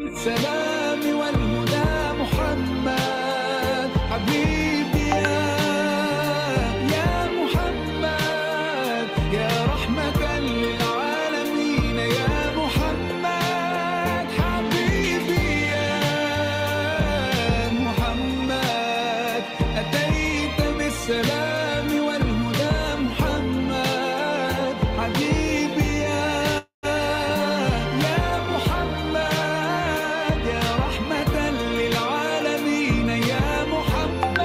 بالسلام والهدى محمد حبيبي يا محمد يا رحمة للعالمين يا محمد حبيبي يا محمد أتيت بالسلام والهدى محمد حبيبي يا محمد يا رحمة للعالمين يا محمد.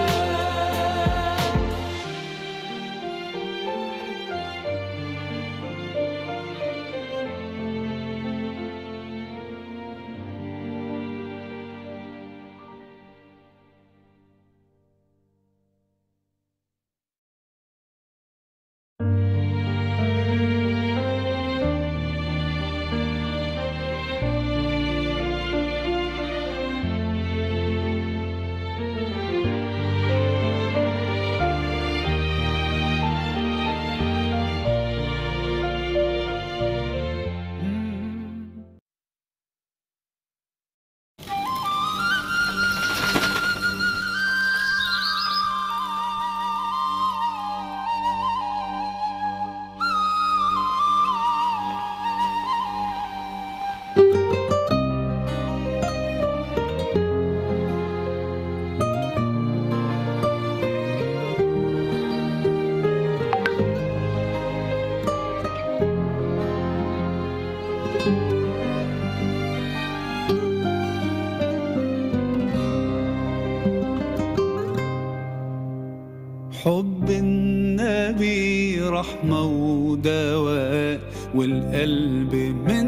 حب النبي رحمة ودواء والقلب من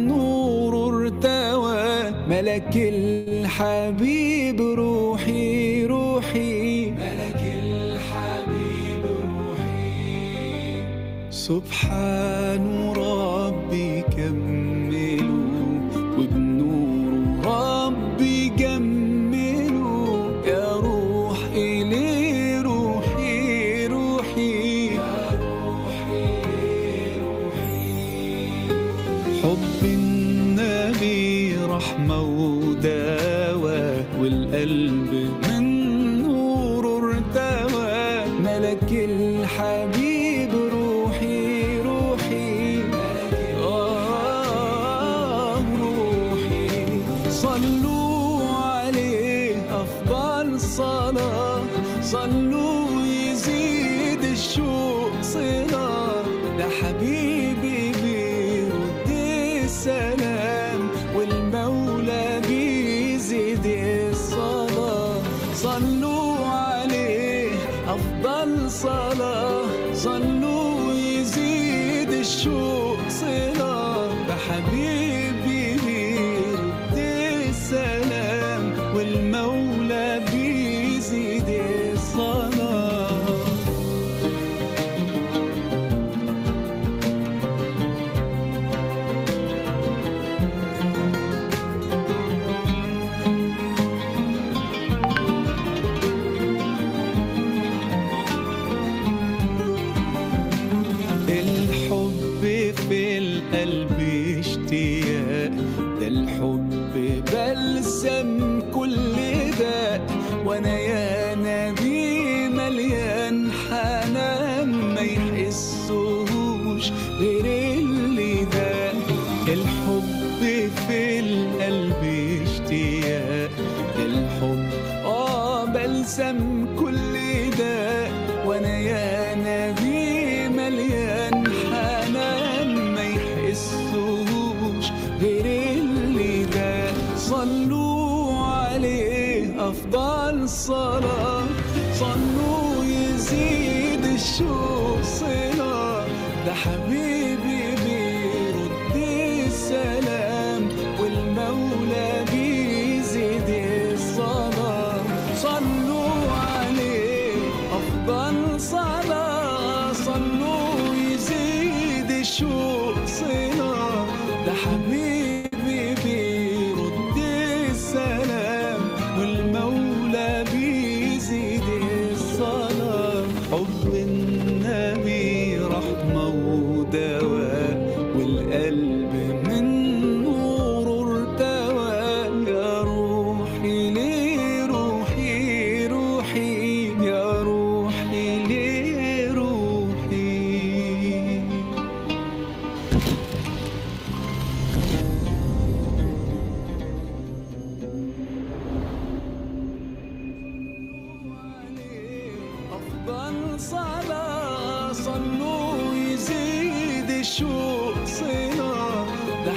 نور ارتوى ملك الحبيب روحي روحي ملك الحبيب روحي سبحان ربي كملوا وبنور ربي جملوا يا روح إليه حب النبي رحمة ودواء والقلب من نور ارتوى ملك الحبيب روحي روحي روحي صلوا عليه أفضل صلاة صلوا يزيد الشوق صلاة ده حبيبي السلام والمولى بيزيد الصلاة صلوا عليه أفضل صلاة صلوا يزيد الشوق صلاة بحبيبي بيرد السلام والمولى بيزيد الصلاة في القلب اشتياق ده الحب بلسم كل داء وانا يا نبي مليان حنان ما يحسوش غير اللي ده الحب في القلب اشتياق ده الحب بلسم كل داء وانا يا نبي مليان غير اللي ده صلوا عليه أفضل صلاة صلوا يزيد الشوق صلاة ده حبيبي بيرد السلام والمولى بيزيد الصلاة صلوا عليه أفضل صلاة صلوا يزيد الشوق صلاة ده حبيبي بيرد السلام والمولى بيزيد الصلاة حب النبي رحمة ودواء والقلب من نور ارتوى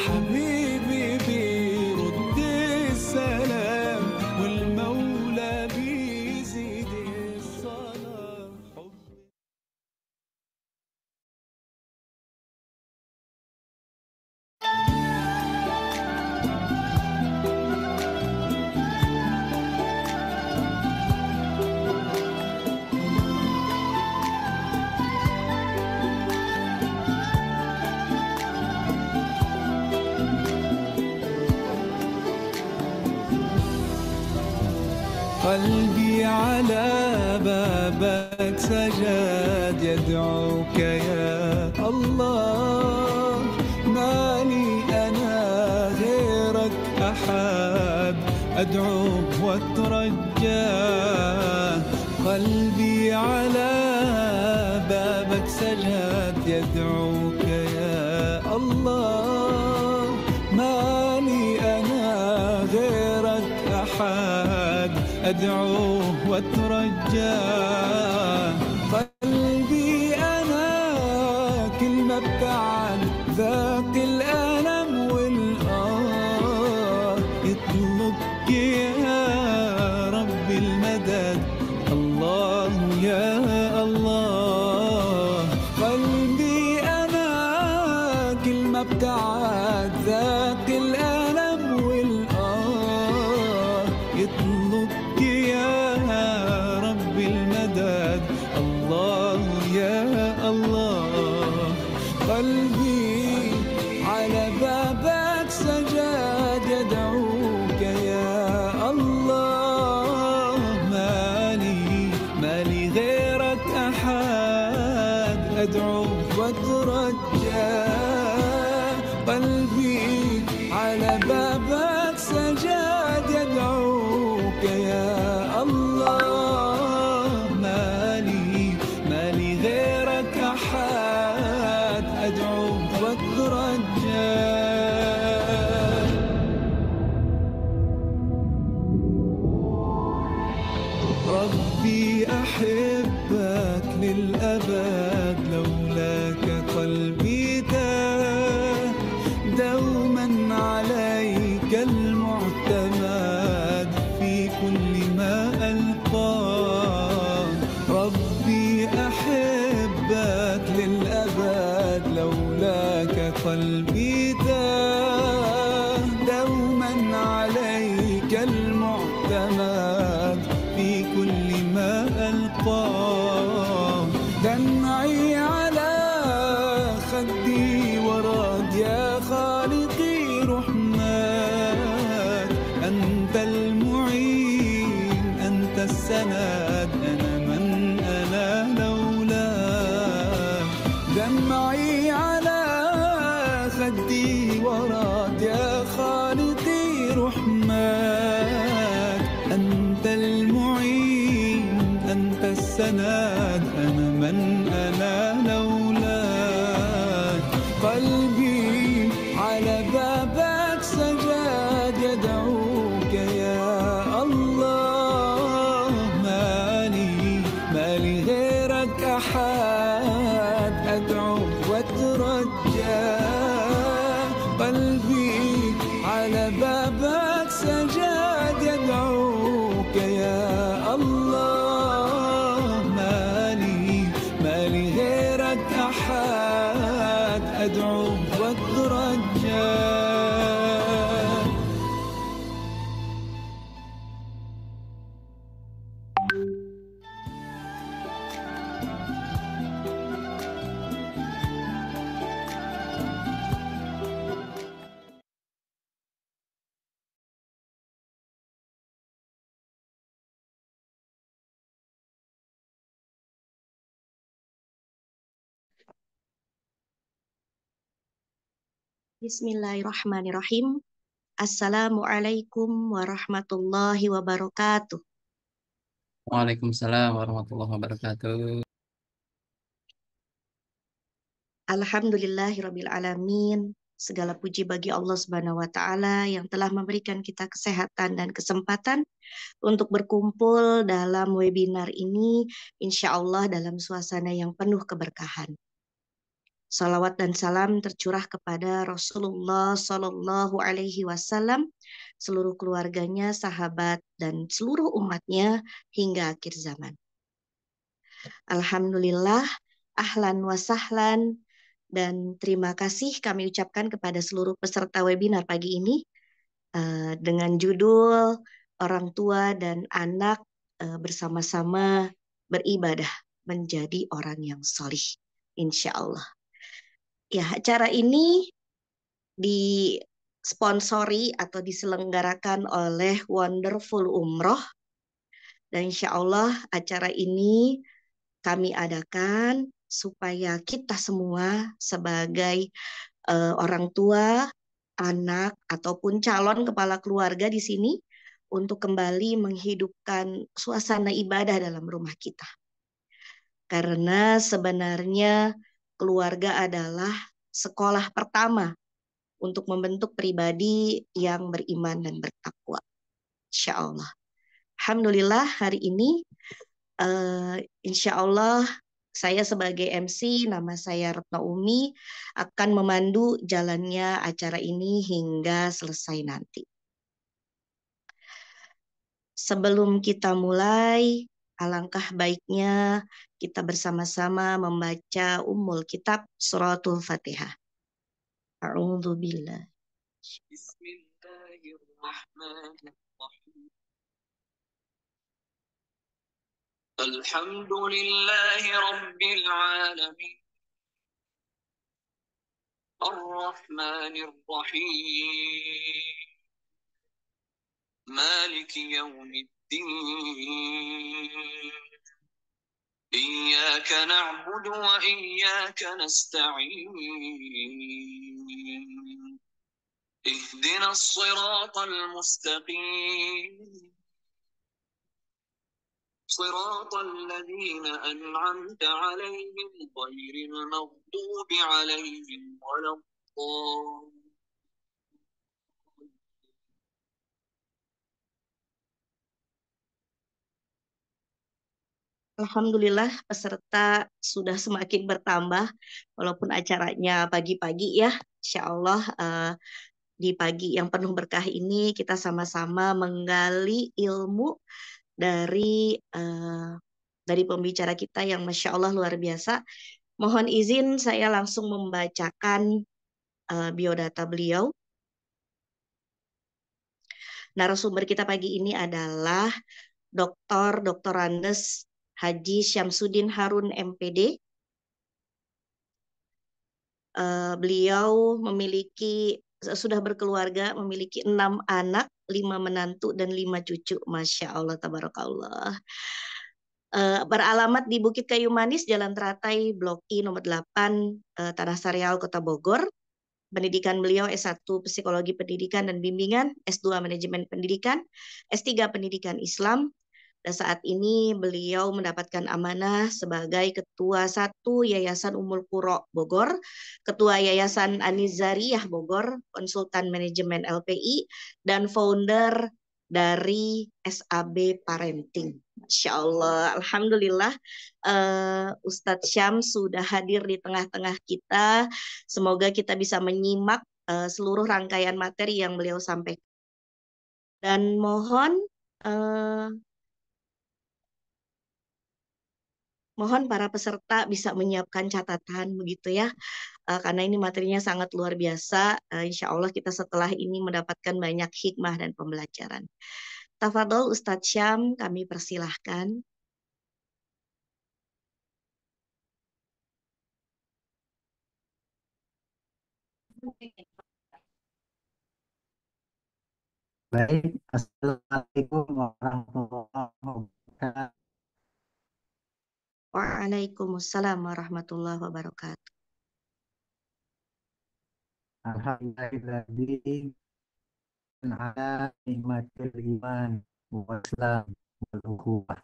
حبيبي بيرد السلام، والمولى بيزيد الصلاة. قلبي على بابك سجاد يدعوك يا الله، ما لي أنا غيرك أحد أدعوه وأترجاه. قلبي على بابك سجاد يدعوك يا الله، ما لي أنا غيرك أحد أدعوه وأترجاه. قلبي أنا كل ما ابتعد ذاق الألم والآه، يطلبك يا رب المدد، الله يا الله. قلبي أنا كل ما ابتعد ذاق الألم والآه، يطلبك يا رب المدد، الله يا الله. قلبي على بابك سجاد يدعوك يا الله، مالي غيرك أحد أدعوه وأترجاه. قلبي على بابك سجاد يدعوك يا الله، مالي غيرك أحد أدعوه وأترجاه. ربي أحبك للأبد، لولاك قلبي تاه، دوما عليك المعتمد في كل ما ألقاه. ربي أحبك للأبد، لولاك قلبي تاه، دوما عليك المعتمد في كل ما ألقاه. دمعي على خدي ورد يا خالقي رحمك، أنت المعين أنت السند، أنا من أنا لولاك. دمعي على خدي ورد يا خالقي رحمك، أنت المعين أنت السند، أنا من أنا لولاك. قلبي على بابك سجاد يدعوك يا الله، مالي غيرك أحد أدعوه وأترجاه. قلبي على بابك سجاد يدعوك يا الله، مالي غيرك أحد أدعوه وأترجاه. Bismillahirrahmanirrahim. Assalamualaikum warahmatullahi wabarakatuh. Waalaikumsalam warahmatullahi wabarakatuh. Alhamdulillahirabbil alamin. Segala puji bagi Allah Subhanahu wa taala yang telah memberikan kita kesehatan dan kesempatan untuk berkumpul dalam webinar ini, insya Allah dalam suasana yang penuh keberkahan. Salawat dan salam tercurah kepada Rasulullah Shallallahu Alaihi Wasallam, seluruh keluarganya, sahabat, dan seluruh umatnya hingga akhir zaman. Alhamdulillah, ahlan wa sahlan, dan terima kasih kami ucapkan kepada seluruh peserta webinar pagi ini dengan judul Orang Tua dan Anak bersama-sama beribadah menjadi orang yang solih, insya Allah. Ya, acara ini disponsori atau diselenggarakan oleh Wonderful Umroh, dan insya Allah acara ini kami adakan supaya kita semua sebagai orang tua, anak, ataupun calon kepala keluarga di sini untuk kembali menghidupkan suasana ibadah dalam rumah kita. Karena sebenarnya keluarga adalah sekolah pertama untuk membentuk pribadi yang beriman dan bertakwa. Insya Allah. Alhamdulillah hari ini insya Allah saya sebagai MC, nama saya Retno Umi, akan memandu jalannya acara ini hingga selesai nanti. Sebelum kita mulai, alangkah baiknya kita bersama-sama membaca Ummul Kitab Suratul Fatihah. A'udzu billah. Bismillahirrahmanirrahim. Alhamdulillahi Rabbil Alamin. Ar-Rahmanir Rahim. Maliki Yawmiddin. إياك نعبد وإياك نستعين اهدنا الصراط المستقيم صراط الذين أنعمت عليهم غير المغضوب عليهم ولا الضالين. Alhamdulillah peserta sudah semakin bertambah walaupun acaranya pagi-pagi ya. Insya Allah di pagi yang penuh berkah ini kita sama-sama menggali ilmu dari pembicara kita yang Masya Allah luar biasa. Mohon izin saya langsung membacakan biodata beliau. Narasumber kita pagi ini adalah Dr. Andes Haji Syamsuddin Harun MPD. Beliau sudah berkeluarga, memiliki 6 anak, 5 menantu dan 5 cucu. Masya Allah, tabarakallah. Beralamat di Bukit Kayu Manis, Jalan Teratai, Blok I nomor 8, Tanah Sarial, Kota Bogor. Pendidikan beliau S1 Psikologi Pendidikan dan Bimbingan, S2 Manajemen Pendidikan, S3 Pendidikan Islam. Dan saat ini beliau mendapatkan amanah sebagai Ketua 1 Yayasan Ummul Qura Bogor, Ketua Yayasan Anizariyah Bogor, Konsultan Manajemen LPI, dan founder dari SAB Parenting. Masya Allah, Alhamdulillah Ustadz Syam sudah hadir di tengah-tengah kita. Semoga kita bisa menyimak seluruh rangkaian materi yang beliau sampaikan. Dan mohon para peserta bisa menyiapkan catatan begitu ya, karena ini materinya sangat luar biasa. Insya Allah kita setelah ini mendapatkan banyak hikmah dan pembelajaran. Tafadhol Ustadz Syam, kami persilahkan. Baik, Assalamualaikum warahmatullahi wabarakatuh. Waalaikumsalam warahmatullahi wabarakatuh. Alhamdulillah ala nikmatil iman wal islam wal ukhuwah.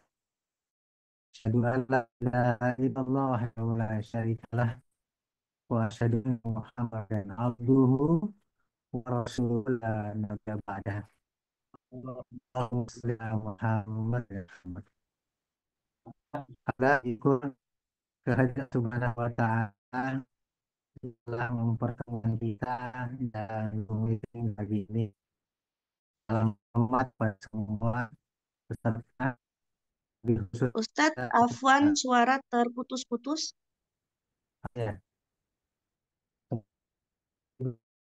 Asyhadu an la ilaha illallah wa la syarika lah wa asyhadu anna Muhammadan abduhu wa rasuluhu la nabiyya ba'dah. Allahumma shalli ala Muhammad wa Muhammad. Ada ikut kehendak Subhanahu wa ta'ala dalam pertemuan kita dan meeting pagi ini. Salam hormat pada semua peserta, lebih khusus Ustadz Afwan, suara terputus-putus. ya,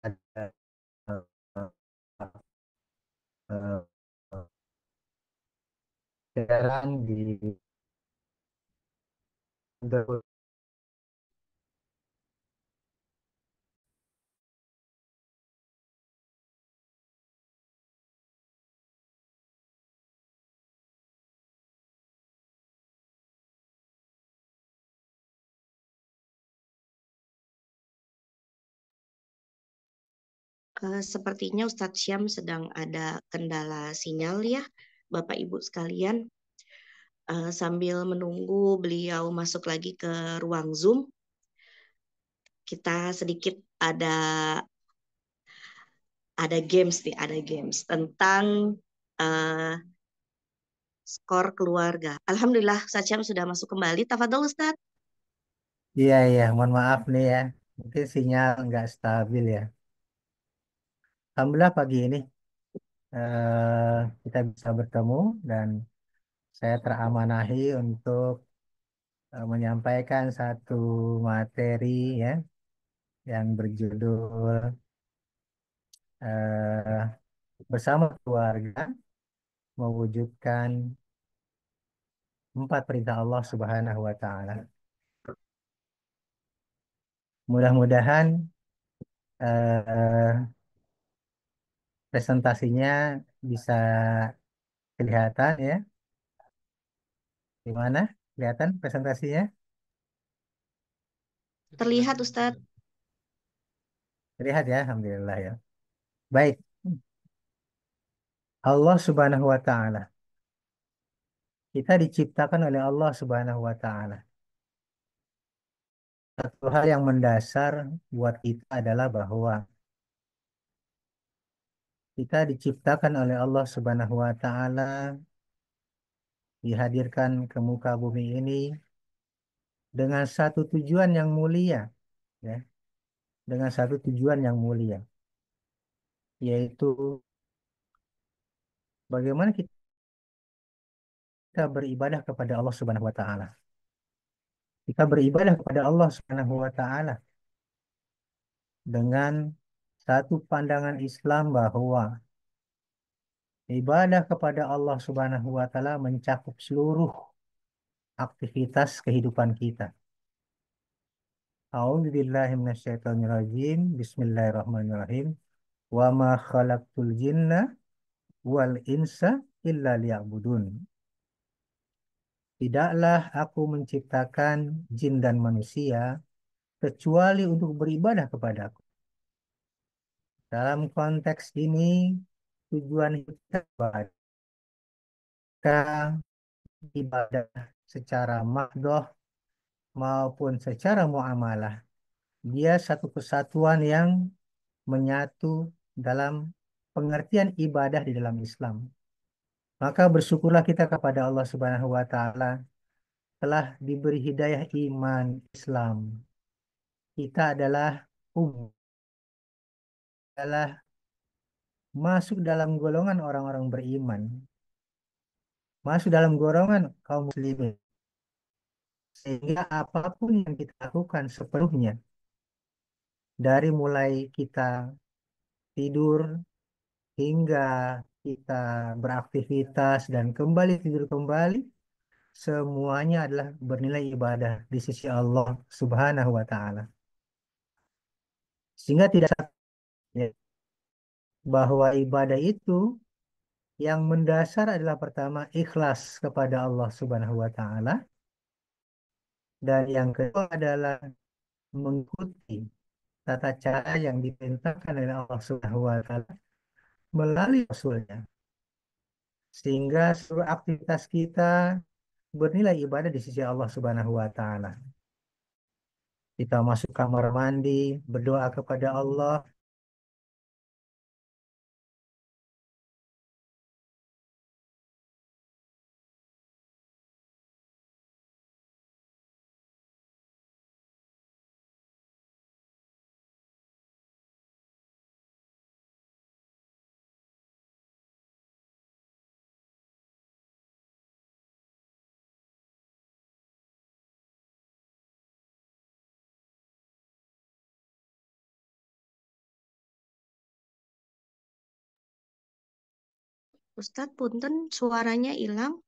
ada eh, eh, siaran di Sepertinya Ustadz Syam sedang ada kendala sinyal ya, Bapak Ibu sekalian. Sambil menunggu beliau masuk lagi ke ruang Zoom, kita sedikit ada games nih, ada games tentang uh, skor keluarga. Alhamdulillah, Ustadz Syam sudah masuk kembali. Tafadhol Ustadz. iya iya, mohon maaf nih ya, mungkin sinyal nggak stabil ya. Alhamdulillah pagi ini kita bisa bertemu dan saya teramanahi untuk menyampaikan satu materi ya yang berjudul eh, bersama keluarga mewujudkan 4 perintah Allah Subhanahu wa Ta'ala. Mudah-mudahan eh, presentasinya bisa kelihatan ya. Di mana kelihatan presentasinya? Terlihat Ustadz. Terlihat ya, Alhamdulillah ya. Baik, Allah Subhanahu wa Ta'ala. Kita diciptakan oleh Allah Subhanahu wa Ta'ala. Satu hal yang mendasar buat kita adalah bahwa kita diciptakan oleh Allah Subhanahu wa Ta'ala, dihadirkan ke muka bumi ini dengan satu tujuan yang mulia, ya, dengan satu tujuan yang mulia, yaitu bagaimana kita beribadah kepada Allah Subhanahu wa Ta'ala. Kita beribadah kepada Allah Subhanahu wa Ta'ala dengan satu pandangan Islam bahwa ibadah kepada Allah Subhanahu wa Ta'ala mencakup seluruh aktivitas kehidupan kita. A'udzubillahi minasyaitonirrajim. Bismillahirrahmanirrahim. Wa ma khalaqtul jinna wal insa illa liya'budun. Tidaklah aku menciptakan jin dan manusia kecuali untuk beribadah kepadaku. Dalam konteks ini, tujuan kita ibadah secara mahdoh maupun secara muamalah. Dia satu kesatuan yang menyatu dalam pengertian ibadah di dalam Islam. Maka bersyukurlah kita kepada Allah Subhanahu wa Ta'ala telah diberi hidayah iman Islam. Kita adalah masuk dalam golongan orang-orang beriman, masuk dalam golongan kaum muslimin. Sehingga apapun yang kita lakukan sepenuhnya, dari mulai kita tidur hingga kita beraktivitas dan kembali tidur kembali, semuanya adalah bernilai ibadah di sisi Allah Subhanahu wa Ta'ala. Sehingga tidak ya, bahwa ibadah itu yang mendasar adalah pertama ikhlas kepada Allah Subhanahu wa Ta'ala, dan yang kedua adalah mengikuti tata cara yang diperintahkan oleh Allah Subhanahu wa Ta'ala melalui Rasulnya. Sehingga seluruh aktivitas kita bernilai ibadah di sisi Allah Subhanahu wa Ta'ala. Kita masuk kamar mandi, berdoa kepada Allah, Ustadz, punten suaranya hilang.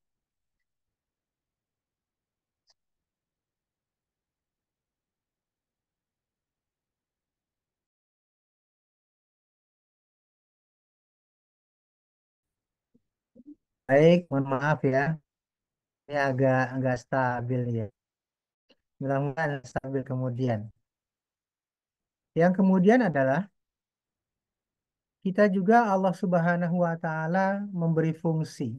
Baik, mohon maaf ya. Ini agak stabil ya. Mudah-mudahan stabil kemudian. Yang kemudian adalah kita juga Allah Subhanahu wa taala memberi fungsi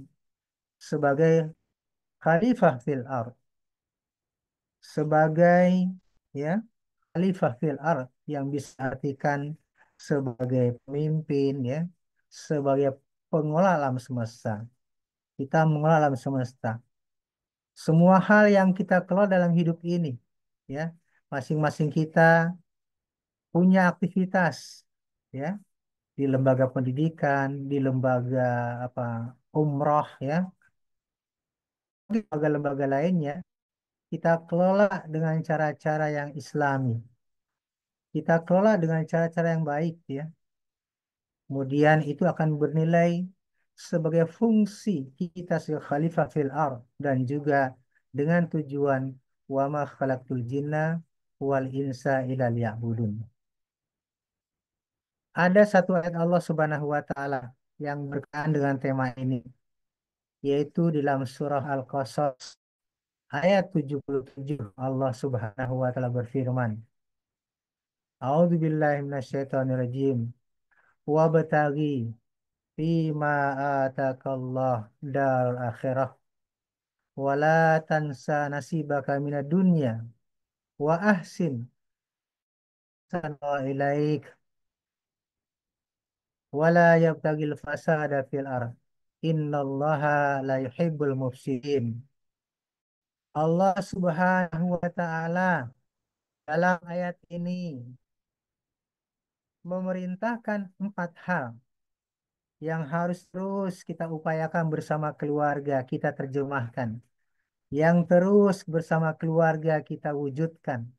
sebagai khalifah fil ard, sebagai ya khalifah fil ard yang bisa artikan sebagai pemimpin ya, sebagai pengelola alam semesta. Kita mengelola alam semesta. Semua hal yang kita kelola dalam hidup ini ya, masing-masing kita punya aktivitas ya di lembaga pendidikan, di lembaga apa umroh ya, di lembaga-lembaga lainnya kita kelola dengan cara-cara yang Islami. Kita kelola dengan cara-cara yang baik ya. Kemudian itu akan bernilai sebagai fungsi kita sebagai khalifah fil ard dan juga dengan tujuan wa ma khalaqtul jinna wal insa illa liya'budun. Ada satu ayat Allah Subhanahu wa taala yang berkaitan dengan tema ini, yaitu di dalam surah Al-Qasas ayat 77 Allah Subhanahu wa taala berfirman, A'udzu billahi minasyaitonir rajim. Wabtaghi fima atakallah darul akhirah wala tansa nasibaka minad dunya wa ahsin sanwa ilaik wala yabtagil fasada fil ard innallaha la yuhibbul mufsidin. Allah Subhanahu wa taala dalam ayat ini memerintahkan 4 hal yang harus terus kita upayakan bersama keluarga, kita terjemahkan. Yang terus bersama keluarga kita wujudkan.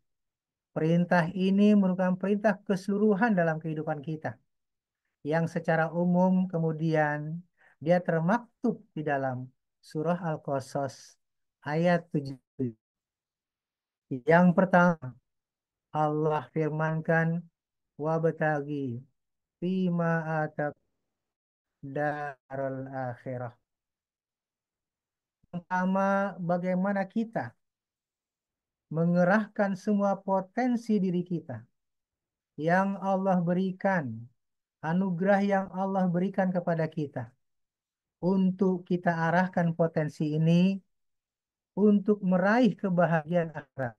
Perintah ini merupakan perintah keseluruhan dalam kehidupan kita. Yang secara umum kemudian dia termaktub di dalam surah Al-Qasas ayat 7. Yang pertama, Allah firmankan, wabtagi fima atak darul akhirah. Pertama, bagaimana kita mengerahkan semua potensi diri kita yang Allah berikan, anugerah yang Allah berikan kepada kita, untuk kita arahkan potensi ini untuk meraih kebahagiaan akhirat.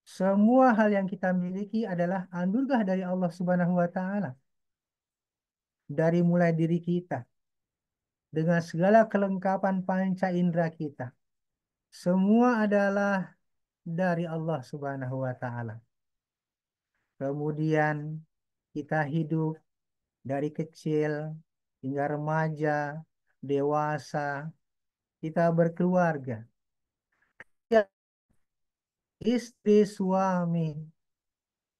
Semua hal yang kita miliki adalah anugerah dari Allah Subhanahu wa taala. Dari mulai diri kita dengan segala kelengkapan panca indera kita. Semua adalah dari Allah Subhanahu wa taala. Kemudian kita hidup dari kecil hingga remaja, dewasa, kita berkeluarga. Ya, istri, suami,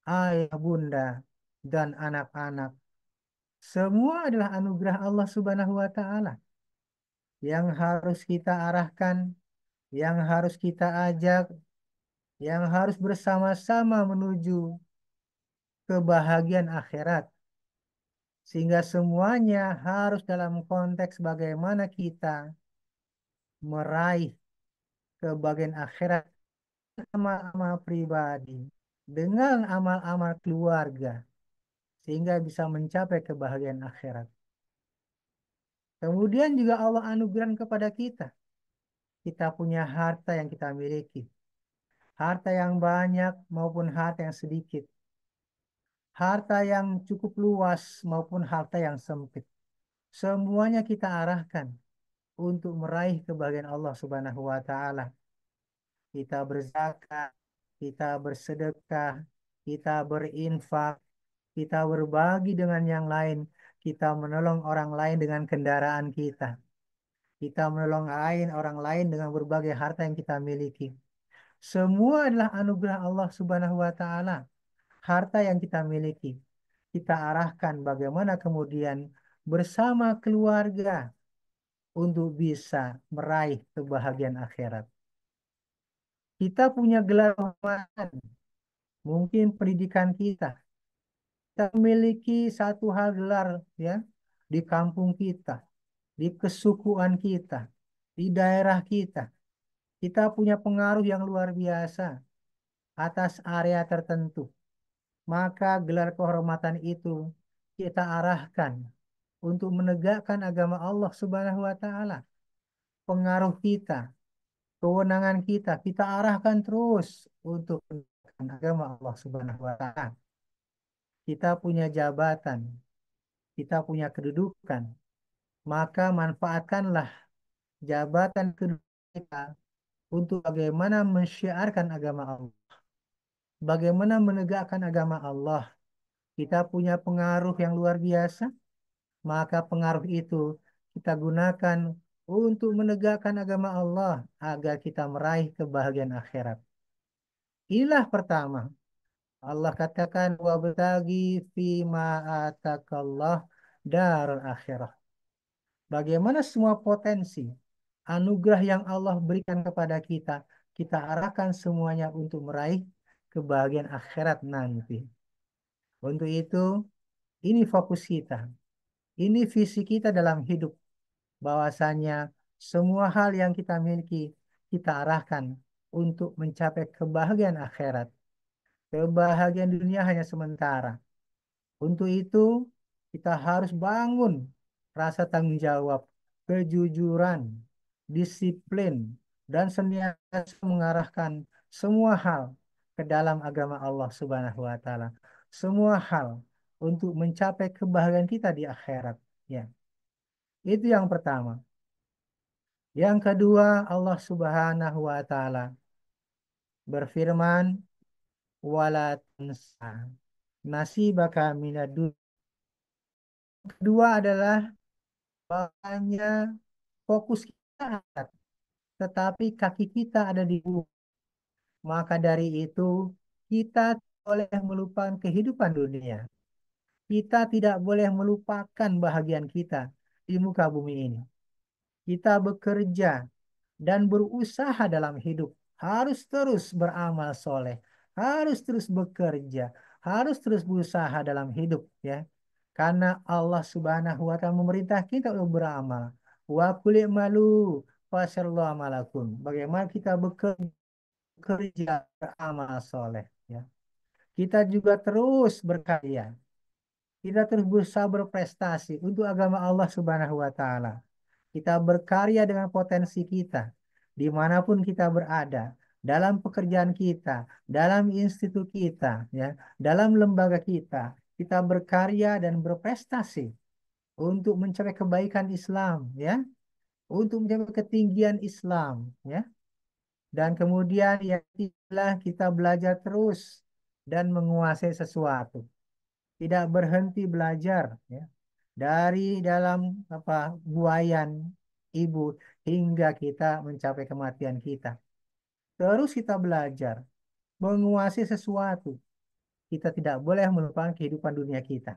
ayah, bunda, dan anak-anak. Semua adalah anugerah Allah Subhanahu wa taala yang harus kita arahkan, yang harus kita ajak, yang harus bersama-sama menuju kebahagiaan akhirat. Sehingga semuanya harus dalam konteks bagaimana kita meraih kebahagiaan akhirat amal-amal pribadi dengan amal-amal keluarga sehingga bisa mencapai kebahagiaan akhirat. Kemudian juga Allah anugerahkan kepada kita. Kita punya harta yang kita miliki. Harta yang banyak maupun harta yang sedikit. Harta yang cukup luas maupun harta yang sempit. Semuanya kita arahkan untuk meraih kebahagiaan Allah Subhanahu wa taala. Kita berzakat, kita bersedekah, kita berinfak, kita berbagi dengan yang lain, kita menolong orang lain dengan kendaraan kita. Kita menolong orang lain dengan berbagai harta yang kita miliki. Semua adalah anugerah Allah Subhanahu wa taala. Harta yang kita miliki, kita arahkan bagaimana kemudian bersama keluarga untuk bisa meraih kebahagiaan akhirat. Kita punya gelar kehormatan, mungkin pendidikan kita. Kita memiliki satu hal gelar ya di kampung kita, di kesukuan kita, di daerah kita. Kita punya pengaruh yang luar biasa atas area tertentu. Maka gelar kehormatan itu kita arahkan untuk menegakkan agama Allah Subhanahu wa taala. Pengaruh kita, kewenangan kita, kita arahkan terus untuk menegakkan agama Allah Subhanahu wa taala. Kita punya jabatan, kita punya kedudukan, maka manfaatkanlah jabatan kedudukan kita untuk bagaimana mensyiarkan agama Allah, bagaimana menegakkan agama Allah. Kita punya pengaruh yang luar biasa, maka pengaruh itu kita gunakan untuk menegakkan agama Allah agar kita meraih kebahagiaan akhirat. Inilah pertama. Allah katakan wabtagi fima atakallah darul akhirah. Bagaimana semua potensi anugerah yang Allah berikan kepada kita, kita arahkan semuanya untuk meraih kebahagiaan akhirat nanti. Untuk itu, ini fokus kita. Ini visi kita dalam hidup. Bahwasanya semua hal yang kita miliki, kita arahkan untuk mencapai kebahagiaan akhirat. Kebahagiaan dunia hanya sementara. Untuk itu, kita harus bangun rasa tanggung jawab, kejujuran, disiplin, dan senantiasa mengarahkan semua hal ke dalam agama Allah Subhanahu wa taala. Semua hal untuk mencapai kebahagiaan kita di akhirat, ya. Itu yang pertama. Yang kedua, Allah Subhanahu wa taala berfirman, "Wala tansa nasibaka minad dunya." Kedua adalah bahwasanya fokus kita akhirat, tetapi kaki kita ada di bumi. Maka dari itu, kita boleh melupakan kehidupan dunia. Kita tidak boleh melupakan bahagian kita di muka bumi ini. Kita bekerja dan berusaha dalam hidup. Harus terus beramal soleh. Harus terus bekerja. Harus terus berusaha dalam hidup, ya. Karena Allah Subhanahu wa taala memerintah kita untuk beramal. Wa qul i'malu fasyarallahu amalakum. Bagaimana kita bekerja beramal soleh, ya. Kita juga terus berkarya. Kita terus berusaha berprestasi untuk agama Allah Subhanahu wa taala. Kita berkarya dengan potensi kita, dimanapun kita berada, dalam pekerjaan kita, dalam institut kita, ya, dalam lembaga kita, kita berkarya dan berprestasi untuk mencapai kebaikan Islam, ya, untuk mencapai ketinggian Islam, ya. Dan kemudian ya kita belajar terus dan menguasai sesuatu, tidak berhenti belajar, ya, dari dalam buayan ibu hingga kita mencapai kematian kita. Terus kita belajar menguasai sesuatu. Kita tidak boleh melupakan kehidupan dunia kita.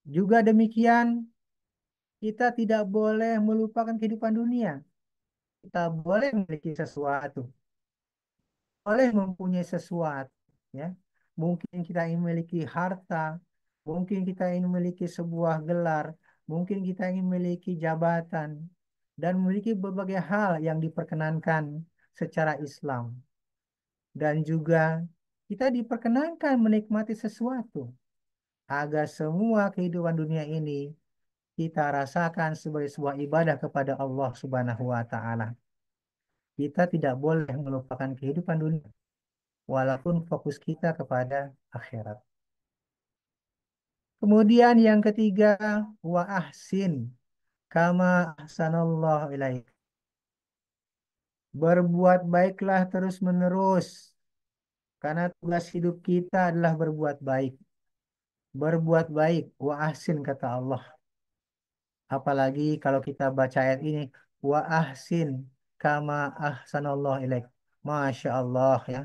Juga demikian, kita tidak boleh melupakan kehidupan dunia. Kita boleh memiliki sesuatu, boleh mempunyai sesuatu, ya. Mungkin kita ingin memiliki harta, mungkin kita ingin memiliki sebuah gelar, mungkin kita ingin memiliki jabatan, dan memiliki berbagai hal yang diperkenankan secara Islam. Dan juga kita diperkenankan menikmati sesuatu agar semua kehidupan dunia ini kita rasakan sebagai sebuah ibadah kepada Allah Subhanahu wa taala. Kita tidak boleh melupakan kehidupan dunia walaupun fokus kita kepada akhirat. Kemudian yang ketiga, wa ahsin kama ahsanallahu ilaik. Berbuat baiklah terus-menerus karena tugas hidup kita adalah berbuat baik. Berbuat baik, wa ahsin kata Allah. Apalagi kalau kita baca ayat ini, wa ahsin kama ahsanallahu ilaik. Masya Allah, ya.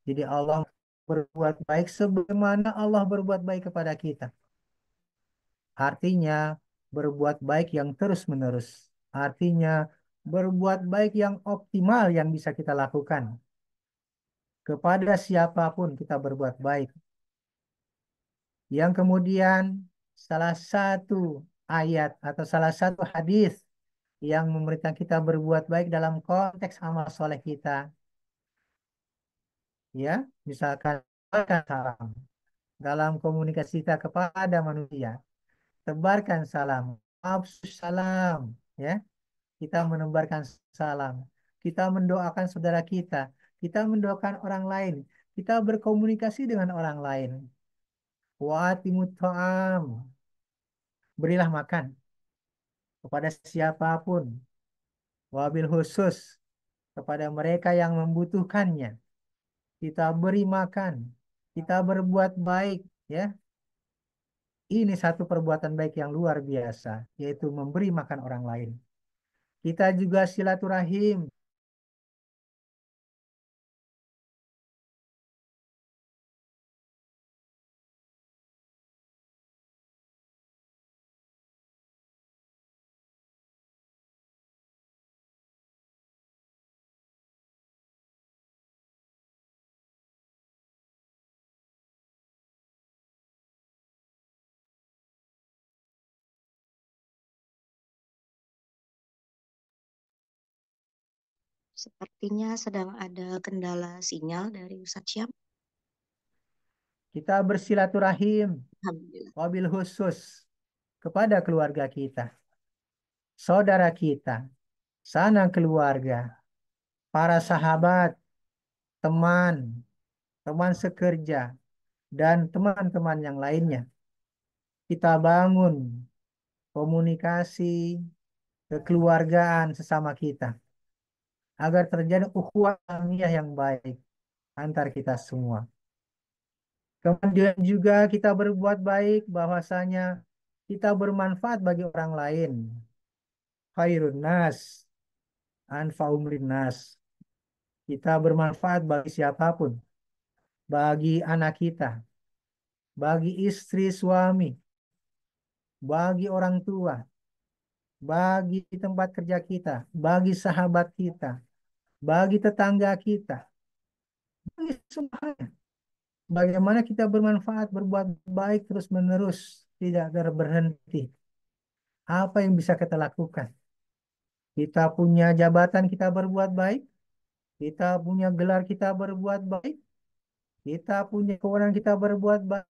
Jadi Allah berbuat baik sebagaimana Allah berbuat baik kepada kita. Artinya berbuat baik yang terus-menerus. Artinya berbuat baik yang optimal yang bisa kita lakukan. Kepada siapapun kita berbuat baik. Yang kemudian salah satu ayat atau salah satu hadis yang memerintahkan kita berbuat baik dalam konteks amal soleh kita. Ya, misalkan tebarkan salam dalam komunikasi kita kepada manusia. Tebarkan salam, afsus salam, ya. Kita menebarkan salam. Kita mendoakan saudara kita. Kita mendoakan orang lain. Kita berkomunikasi dengan orang lain. Wa'atimut ta'am. Berilah makan kepada siapapun. Wabil khusus kepada mereka yang membutuhkannya. Kita beri makan. Kita berbuat baik, ya. Ini satu perbuatan baik yang luar biasa, yaitu memberi makan orang lain. Kita juga silaturahim. Sepertinya sedang ada kendala sinyal dari Ustadz Syam. Kita bersilaturahim. Alhamdulillah. Wabil khusus kepada keluarga kita, saudara kita, sanak keluarga, para sahabat, teman, teman sekerja, dan teman-teman yang lainnya. Kita bangun komunikasi kekeluargaan sesama kita agar terjadi ukhuwah yang baik antar kita semua. Kemudian juga kita berbuat baik bahwasanya kita bermanfaat bagi orang lain. Khairun nas anfa'um linnas. Kita bermanfaat bagi siapapun, bagi anak kita, bagi istri suami, bagi orang tua, bagi tempat kerja kita, bagi sahabat kita, bagi tetangga kita, bagi semuanya. Bagaimana kita bermanfaat, berbuat baik terus-menerus, tidak berhenti. Apa yang bisa kita lakukan? Kita punya jabatan, kita berbuat baik. Kita punya gelar, kita berbuat baik. Kita punya kewenangan, kita berbuat baik.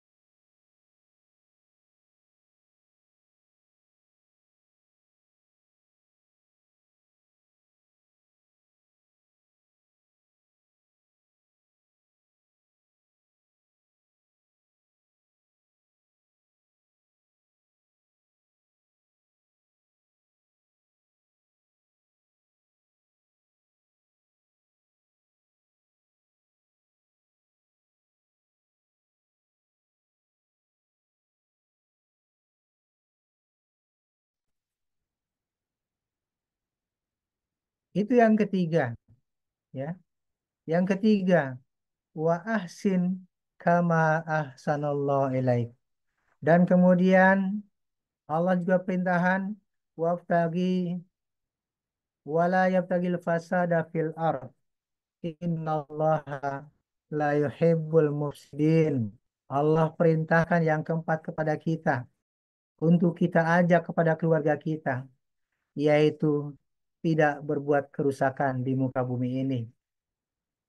Itu yang ketiga, ya. Yang ketiga, wa ahsin kama ahsanallahu ilaik. Dan kemudian Allah juga perintahkan wabtagi wala yabtagil fasada fil ard. Innallaha la yuhibbul mufsidin. Allah perintahkan yang keempat kepada kita untuk kita ajak kepada keluarga kita, yaitu tidak berbuat kerusakan di muka bumi ini.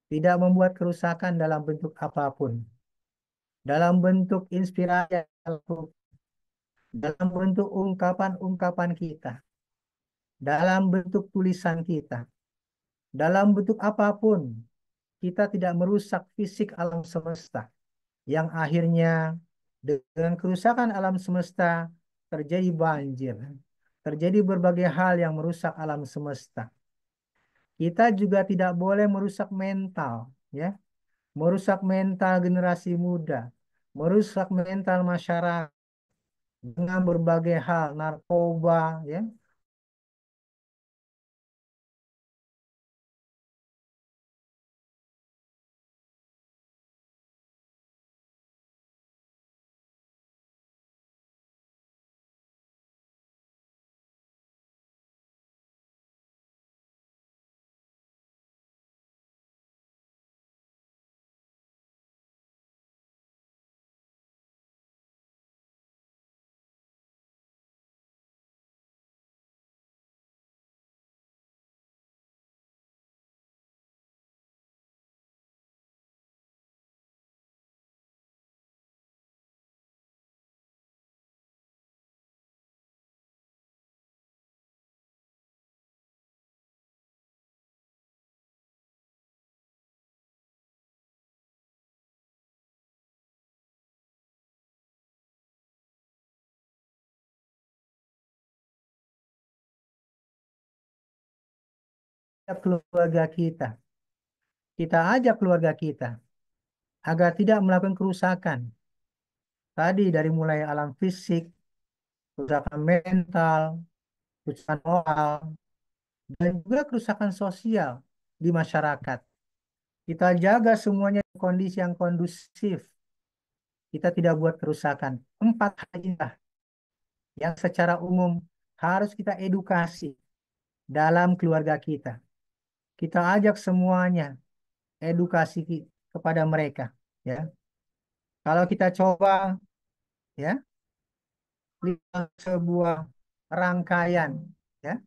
Tidak membuat kerusakan dalam bentuk apapun. Dalam bentuk inspirasi, dalam bentuk ungkapan-ungkapan kita, dalam bentuk tulisan kita, dalam bentuk apapun, kita tidak merusak fisik alam semesta, yang akhirnya dengan kerusakan alam semesta terjadi banjir, terjadi berbagai hal yang merusak alam semesta. Kita juga tidak boleh merusak mental, ya, merusak mental generasi muda, merusak mental masyarakat dengan berbagai hal, narkoba, ya, keluarga kita. Kita ajak keluarga kita agar tidak melakukan kerusakan. Tadi dari mulai alam fisik, kerusakan mental, kerusakan moral, dan juga kerusakan sosial di masyarakat. Kita jaga semuanya kondisi yang kondusif. Kita tidak buat kerusakan. 4 hal inilah yang secara umum harus kita edukasi dalam keluarga kita. Kita ajak semuanya edukasi kepada mereka, ya. Kalau kita coba, ya, lihat sebuah rangkaian, ya,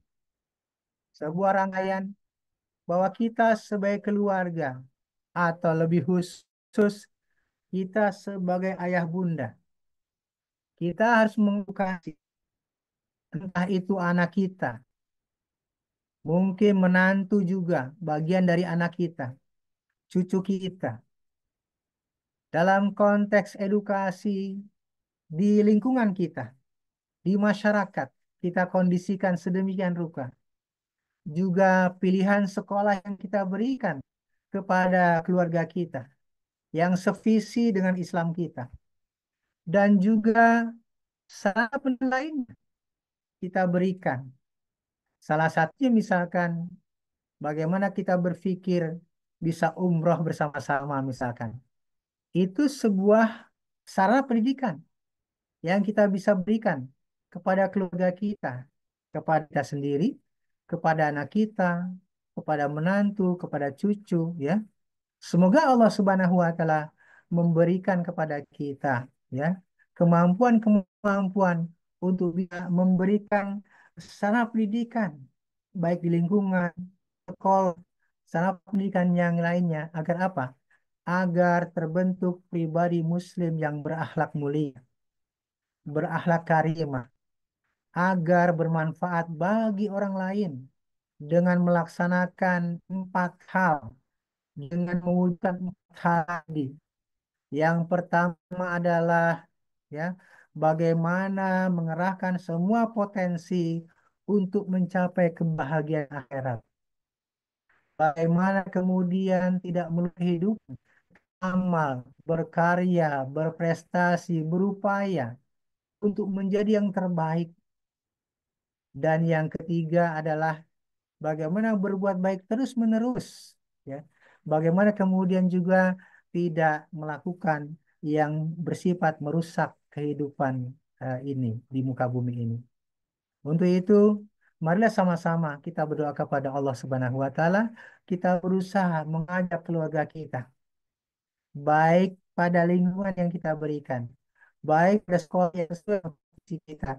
sebuah rangkaian bahwa kita sebagai keluarga atau lebih khusus kita sebagai ayah bunda, kita harus mengedukasi entah itu anak kita, mungkin menantu juga bagian dari anak kita, cucu kita. Dalam konteks edukasi di lingkungan kita, di masyarakat, kita kondisikan sedemikian rupa. Juga pilihan sekolah yang kita berikan kepada keluarga kita, yang sevisi dengan Islam kita. Dan juga sarana pendidikan lainnya kita berikan. Salah satunya misalkan bagaimana kita berpikir bisa umroh bersama-sama misalkan. Itu sebuah sarana pendidikan yang kita bisa berikan kepada keluarga kita, kepada kita sendiri, kepada anak kita, kepada menantu, kepada cucu, ya. Semoga Allah Subhanahu wa taala memberikan kepada kita, ya, kemampuan-kemampuan untuk bisa memberikan sarana pendidikan baik di lingkungan sekolah, sarana pendidikan yang lainnya agar apa? Agar terbentuk pribadi muslim yang berakhlak mulia, berakhlak karimah, agar bermanfaat bagi orang lain dengan melaksanakan 4 hal, dengan mewujudkan 4 hal tadi. Yang pertama adalah, ya, bagaimana mengerahkan semua potensi untuk mencapai kebahagiaan akhirat. Bagaimana kemudian tidak melulu hidup, amal, berkarya, berprestasi, berupaya untuk menjadi yang terbaik. Dan yang ketiga adalah bagaimana berbuat baik terus-menerus, ya. Bagaimana kemudian juga tidak melakukan yang bersifat merusak kehidupan ini di muka bumi ini. Untuk itu, marilah sama-sama kita berdoa kepada Allah Subhanahu wa taala, kita berusaha mengajak keluarga kita baik pada lingkungan yang kita berikan, baik pada sekolah yang sesuai dengan visi kita,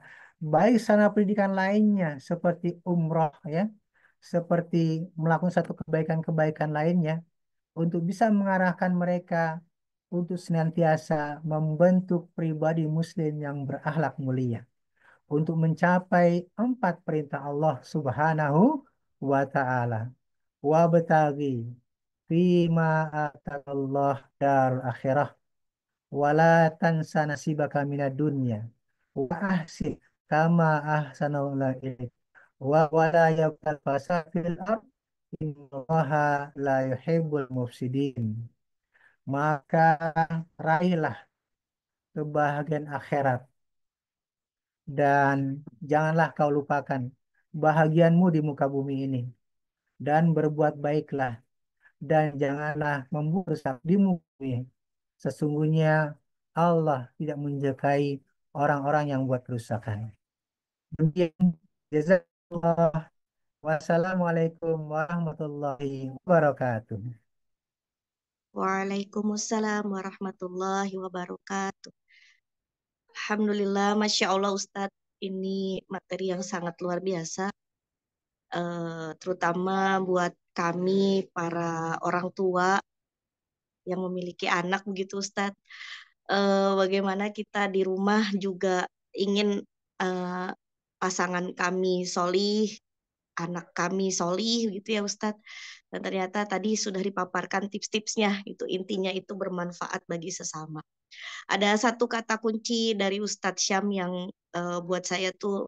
baik sarana pendidikan lainnya seperti umroh, ya, seperti melakukan satu kebaikan-kebaikan lainnya untuk bisa mengarahkan mereka untuk senantiasa membentuk pribadi muslim yang berakhlak mulia untuk mencapai 4 perintah Allah Subhanahu wa taala. Wa bataghi fima atakallah dar akhirah wala tansa nasibaka minad dunya wa ahsin kama ahsanallahu ilaik wa wala yabtal fasad fil ard innallaha la yuhibbul mufsidin. Maka raihlah kebahagiaan akhirat dan janganlah kau lupakan bahagianmu di muka bumi ini dan berbuat baiklah dan janganlah membuat rusak di muka bumi. Sesungguhnya Allah tidak menyukai orang-orang yang buat kerusakan. Demikian, jazakallah. Wassalamualaikum warahmatullahi wabarakatuh. Waalaikumsalam warahmatullahi wabarakatuh. Alhamdulillah, Masya Allah Ustadz, ini materi yang sangat luar biasa, terutama buat kami para orang tua yang memiliki anak begitu Ustadz. Bagaimana kita di rumah juga ingin eh, pasangan kami solih, anak kami solih gitu ya Ustadz. Dan ternyata tadi sudah dipaparkan tips-tipsnya, itu intinya itu bermanfaat bagi sesama. Ada satu kata kunci dari Ustadz Syam yang buat saya tuh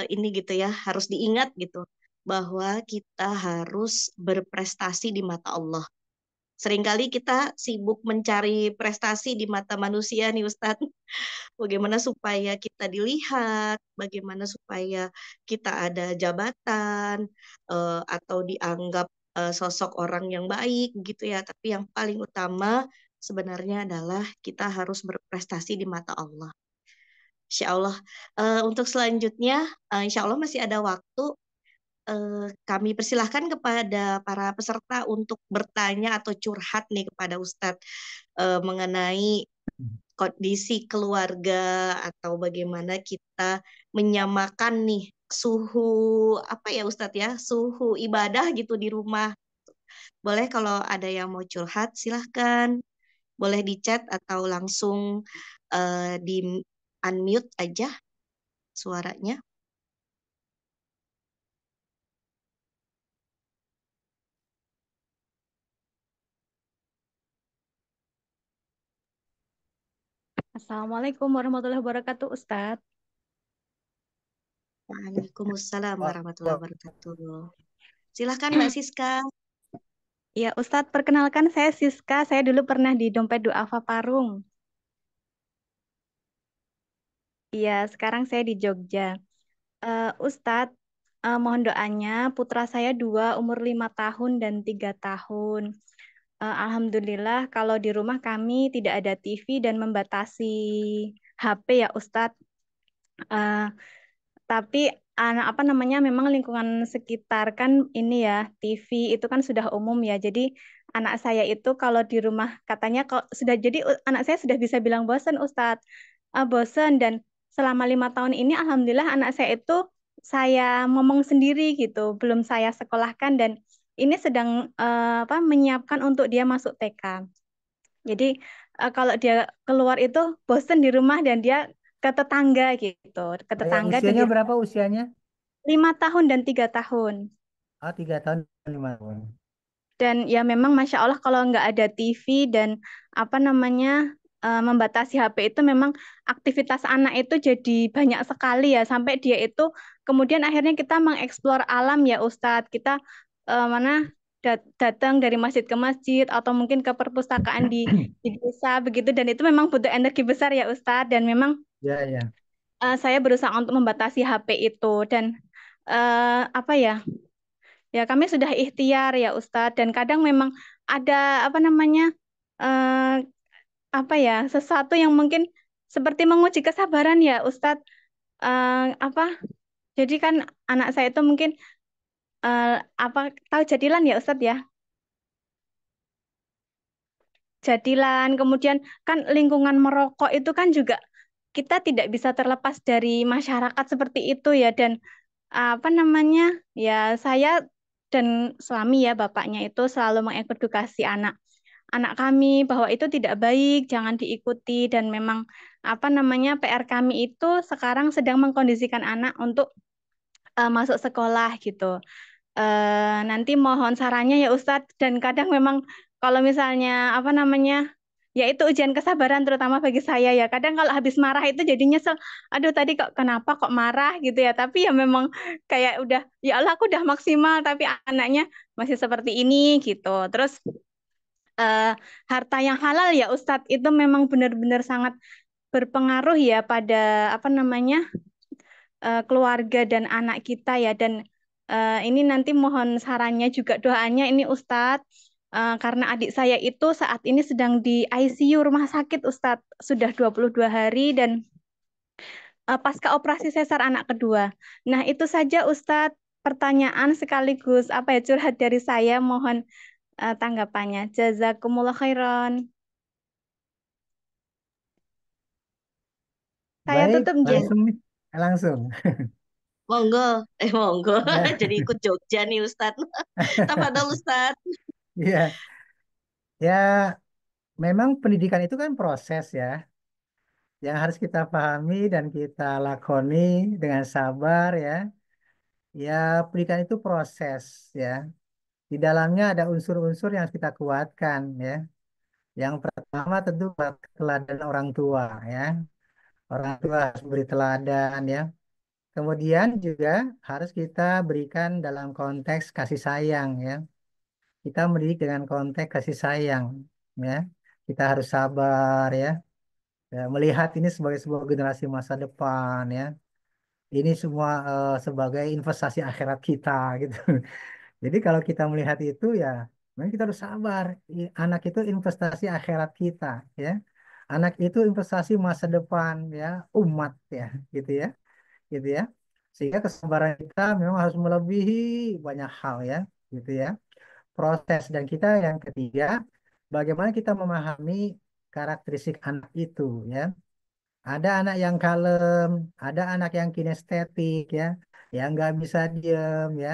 ini gitu ya, harus diingat gitu. bahwa kita harus berprestasi di mata Allah. Seringkali kita sibuk mencari prestasi di mata manusia nih Ustadz. Bagaimana supaya kita dilihat, bagaimana supaya kita ada jabatan, atau dianggap sosok orang yang baik gitu ya. Tapi yang paling utama sebenarnya adalah kita harus berprestasi di mata Allah. Insya Allah. Untuk selanjutnya, insya Allah masih ada waktu. Kami persilahkan kepada para peserta untuk bertanya atau curhat nih kepada Ustadz mengenai kondisi keluarga atau bagaimana kita menyamakan nih suhu apa ya Ustadz ya, suhu ibadah gitu di rumah. Boleh kalau ada yang mau curhat silahkan, boleh di chat atau langsung di unmute aja suaranya. Assalamualaikum warahmatullahi wabarakatuh, Ustadz. Waalaikumsalam warahmatullahi wabarakatuh. Silahkan Mbak Siska. Ya, Ustadz, perkenalkan saya Siska. Saya dulu pernah di Dompet Duafa Parung. Iya, sekarang saya di Jogja. Ustadz, mohon doanya, putra saya 2, umur 5 tahun dan 3 tahun. Alhamdulillah, kalau di rumah kami tidak ada TV dan membatasi HP ya, Ustadz. Eh, Tapi anak apa namanya memang lingkungan sekitar kan ini ya TV itu kan sudah umum ya. Jadi anak saya itu kalau di rumah katanya kok sudah jadi anak saya sudah bisa bilang bosan Ustadz. Bosan dan selama 5 tahun ini alhamdulillah anak saya itu saya ngomong sendiri gitu. Belum saya sekolahkan dan ini sedang menyiapkan untuk dia masuk TK. Jadi kalau dia keluar itu bosan di rumah dan dia ke tetangga gitu, ke tetangga dan Usianya di berapa usianya? 5 tahun dan 3 tahun. Oh, 3 tahun, 5 tahun. Dan ya memang Masya Allah kalau nggak ada TV dan apa namanya membatasi HP itu memang aktivitas anak itu jadi banyak sekali ya sampai dia itu kemudian akhirnya kita mengeksplor alam ya Ustadz. Kita mana datang dari masjid ke masjid atau mungkin ke perpustakaan di desa begitu dan itu memang butuh energi besar ya Ustadz dan memang Ya, ya. saya berusaha untuk membatasi HP itu dan apa ya ya kami sudah ikhtiar ya Ustadz dan kadang memang ada apa namanya eh, apa ya sesuatu yang mungkin seperti menguji kesabaran ya Ustadz. Apa jadi kan anak saya itu mungkin apa tahu jadilan ya Ustadz ya. Jadilan kemudian kan lingkungan merokok itu kan juga kita tidak bisa terlepas dari masyarakat seperti itu ya dan apa namanya ya saya dan suami ya bapaknya itu selalu mengedukasi anak kami bahwa itu tidak baik, jangan diikuti dan memang apa namanya PR kami itu sekarang sedang mengkondisikan anak untuk masuk sekolah gitu. Nanti mohon sarannya ya Ustadz dan kadang memang kalau misalnya apa namanya ya itu ujian kesabaran terutama bagi saya ya kadang kalau habis marah itu jadi nyesel aduh tadi kok kenapa kok marah gitu ya tapi ya memang kayak udah ya Allah aku udah maksimal tapi anaknya masih seperti ini gitu terus eh, harta yang halal ya Ustadz itu memang benar-benar sangat berpengaruh ya pada apa namanya keluarga dan anak kita ya dan ini nanti mohon sarannya juga doanya ini Ustadz karena adik saya itu saat ini sedang di ICU rumah sakit Ustadz sudah 22 hari dan pasca operasi sesar anak kedua. Nah itu saja Ustadz pertanyaan sekaligus apa ya curhat dari saya mohon tanggapannya. Jazakumullah khairan. Saya Baik, tutup Ya, Jin. langsung nih. Langsung. monggo, monggo. Ya, Jadi ikut Jogja nih Ustadz. Tafadhol Ustadz. iya. Ya, memang pendidikan itu kan proses ya, yang harus kita pahami dan kita lakoni dengan sabar ya. Ya, pendidikan itu proses ya. Di dalamnya ada unsur-unsur yang harus kita kuatkan ya. Yang pertama tentu teladan orang tua ya. Orang tua harus beri teladan ya. Kemudian juga harus kita berikan dalam konteks kasih sayang ya. Kita mendidik dengan konteks kasih sayang ya. Kita harus sabar ya. Ya, melihat ini sebagai sebuah generasi masa depan ya. Ini semua sebagai investasi akhirat kita gitu. Jadi kalau kita melihat itu ya, memang kita harus sabar. Anak itu investasi akhirat kita ya. Anak itu investasi masa depan ya, umat ya, gitu ya, gitu ya. Sehingga kesabaran kita memang harus melebihi banyak hal ya, gitu ya. Proses dan kita yang ketiga, bagaimana kita memahami karakteristik anak itu ya. Ada anak yang kalem, ada anak yang kinestetik ya, yang nggak bisa diem ya.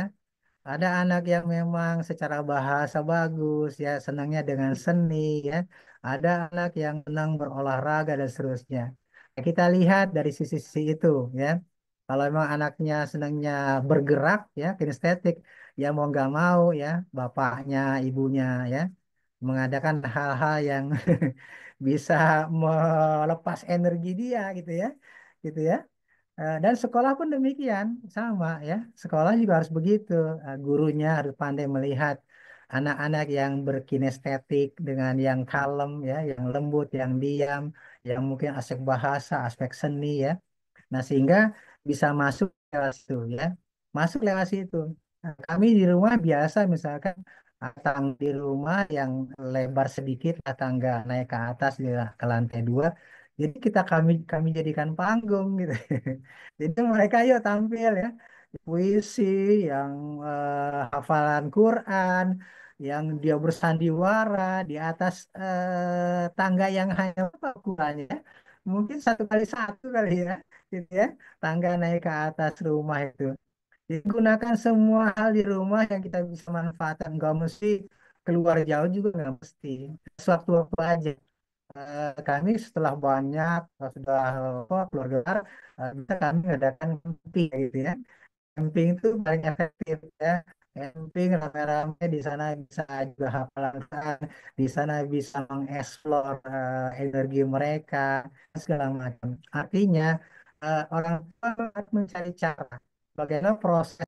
Ada anak yang memang secara bahasa bagus ya, senangnya dengan seni ya. Ada anak yang senang berolahraga dan seterusnya. Ya, kita lihat dari sisi-sisi itu ya. Kalau memang anaknya senangnya bergerak ya, kinestetik, ya mau nggak mau ya, bapaknya, ibunya ya, mengadakan hal-hal yang bisa melepas energi dia gitu ya, gitu ya. Dan sekolah pun demikian, sama ya. Sekolah juga harus begitu. Gurunya harus pandai melihat anak-anak yang berkinestetik dengan yang kalem ya, yang lembut, yang diam, yang mungkin aspek bahasa, aspek seni ya. Nah, sehingga bisa masuk lewat situ ya. Masuk lewat situ. Nah, kami di rumah biasa misalkan tangga di rumah yang lebar sedikit, tangga naik ke atas ke lantai 2. Jadi kami jadikan panggung gitu. Jadi mereka yuk tampil ya. Puisi, yang hafalan Quran, yang dia bersandiwara di atas tangga yang hanya apa ukurannya ya? Mungkin 1 kali 1 kali ya gitu ya, tangga naik ke atas rumah itu. Jadi gunakan semua hal di rumah yang kita bisa manfaatkan, nggak mesti keluar jauh juga, nggak mesti, sewaktu-waktu aja. Kami setelah banyak sudah apa, keluarga besar, bisa kami mengadakan camping gitu ya. Camping itu paling efektif ya. Camping rame-rame di sana bisa juga hafalan Quran, di sana bisa mengeksplor energi mereka segala macam. Artinya orang tua harus mencari cara bagaimana proses.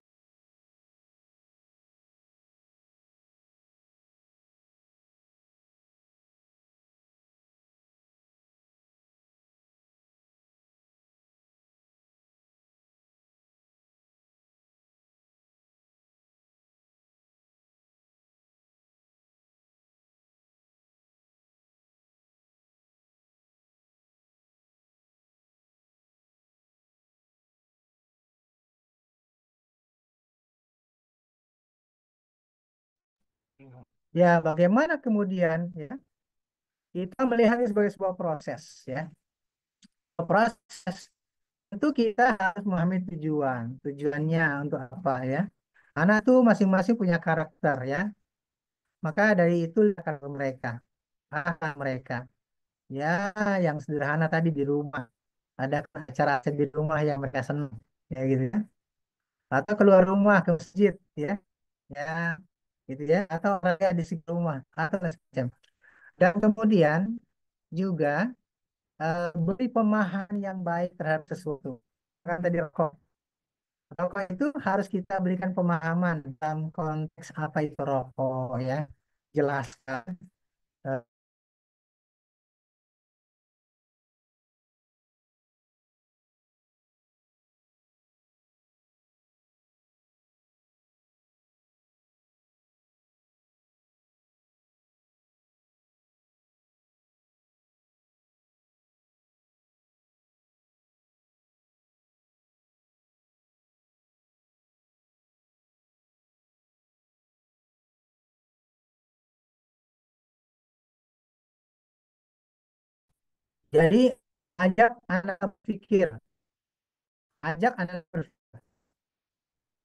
Ya, bagaimana kemudian ya kita melihatnya sebagai sebuah proses ya. Proses itu kita harus memahami tujuannya untuk apa ya. Anak tuh masing-masing punya karakter ya. Maka dari itu karakter mereka, akhlak mereka. Ya, yang sederhana tadi di rumah. Ada acara di rumah yang mereka senang, ya gitu ya. Atau keluar rumah ke masjid, ya, ya, gitu ya. Atau olahraga di sekitar rumah, atau dan semacam. Dan kemudian juga beri pemahaman yang baik terhadap sesuatu. Kan tadi rokok. Rokok itu harus kita berikan pemahaman dalam konteks apa itu rokok, ya. Jelaskan. eh, Jadi ajak anak berpikir, ajak anak berpikir.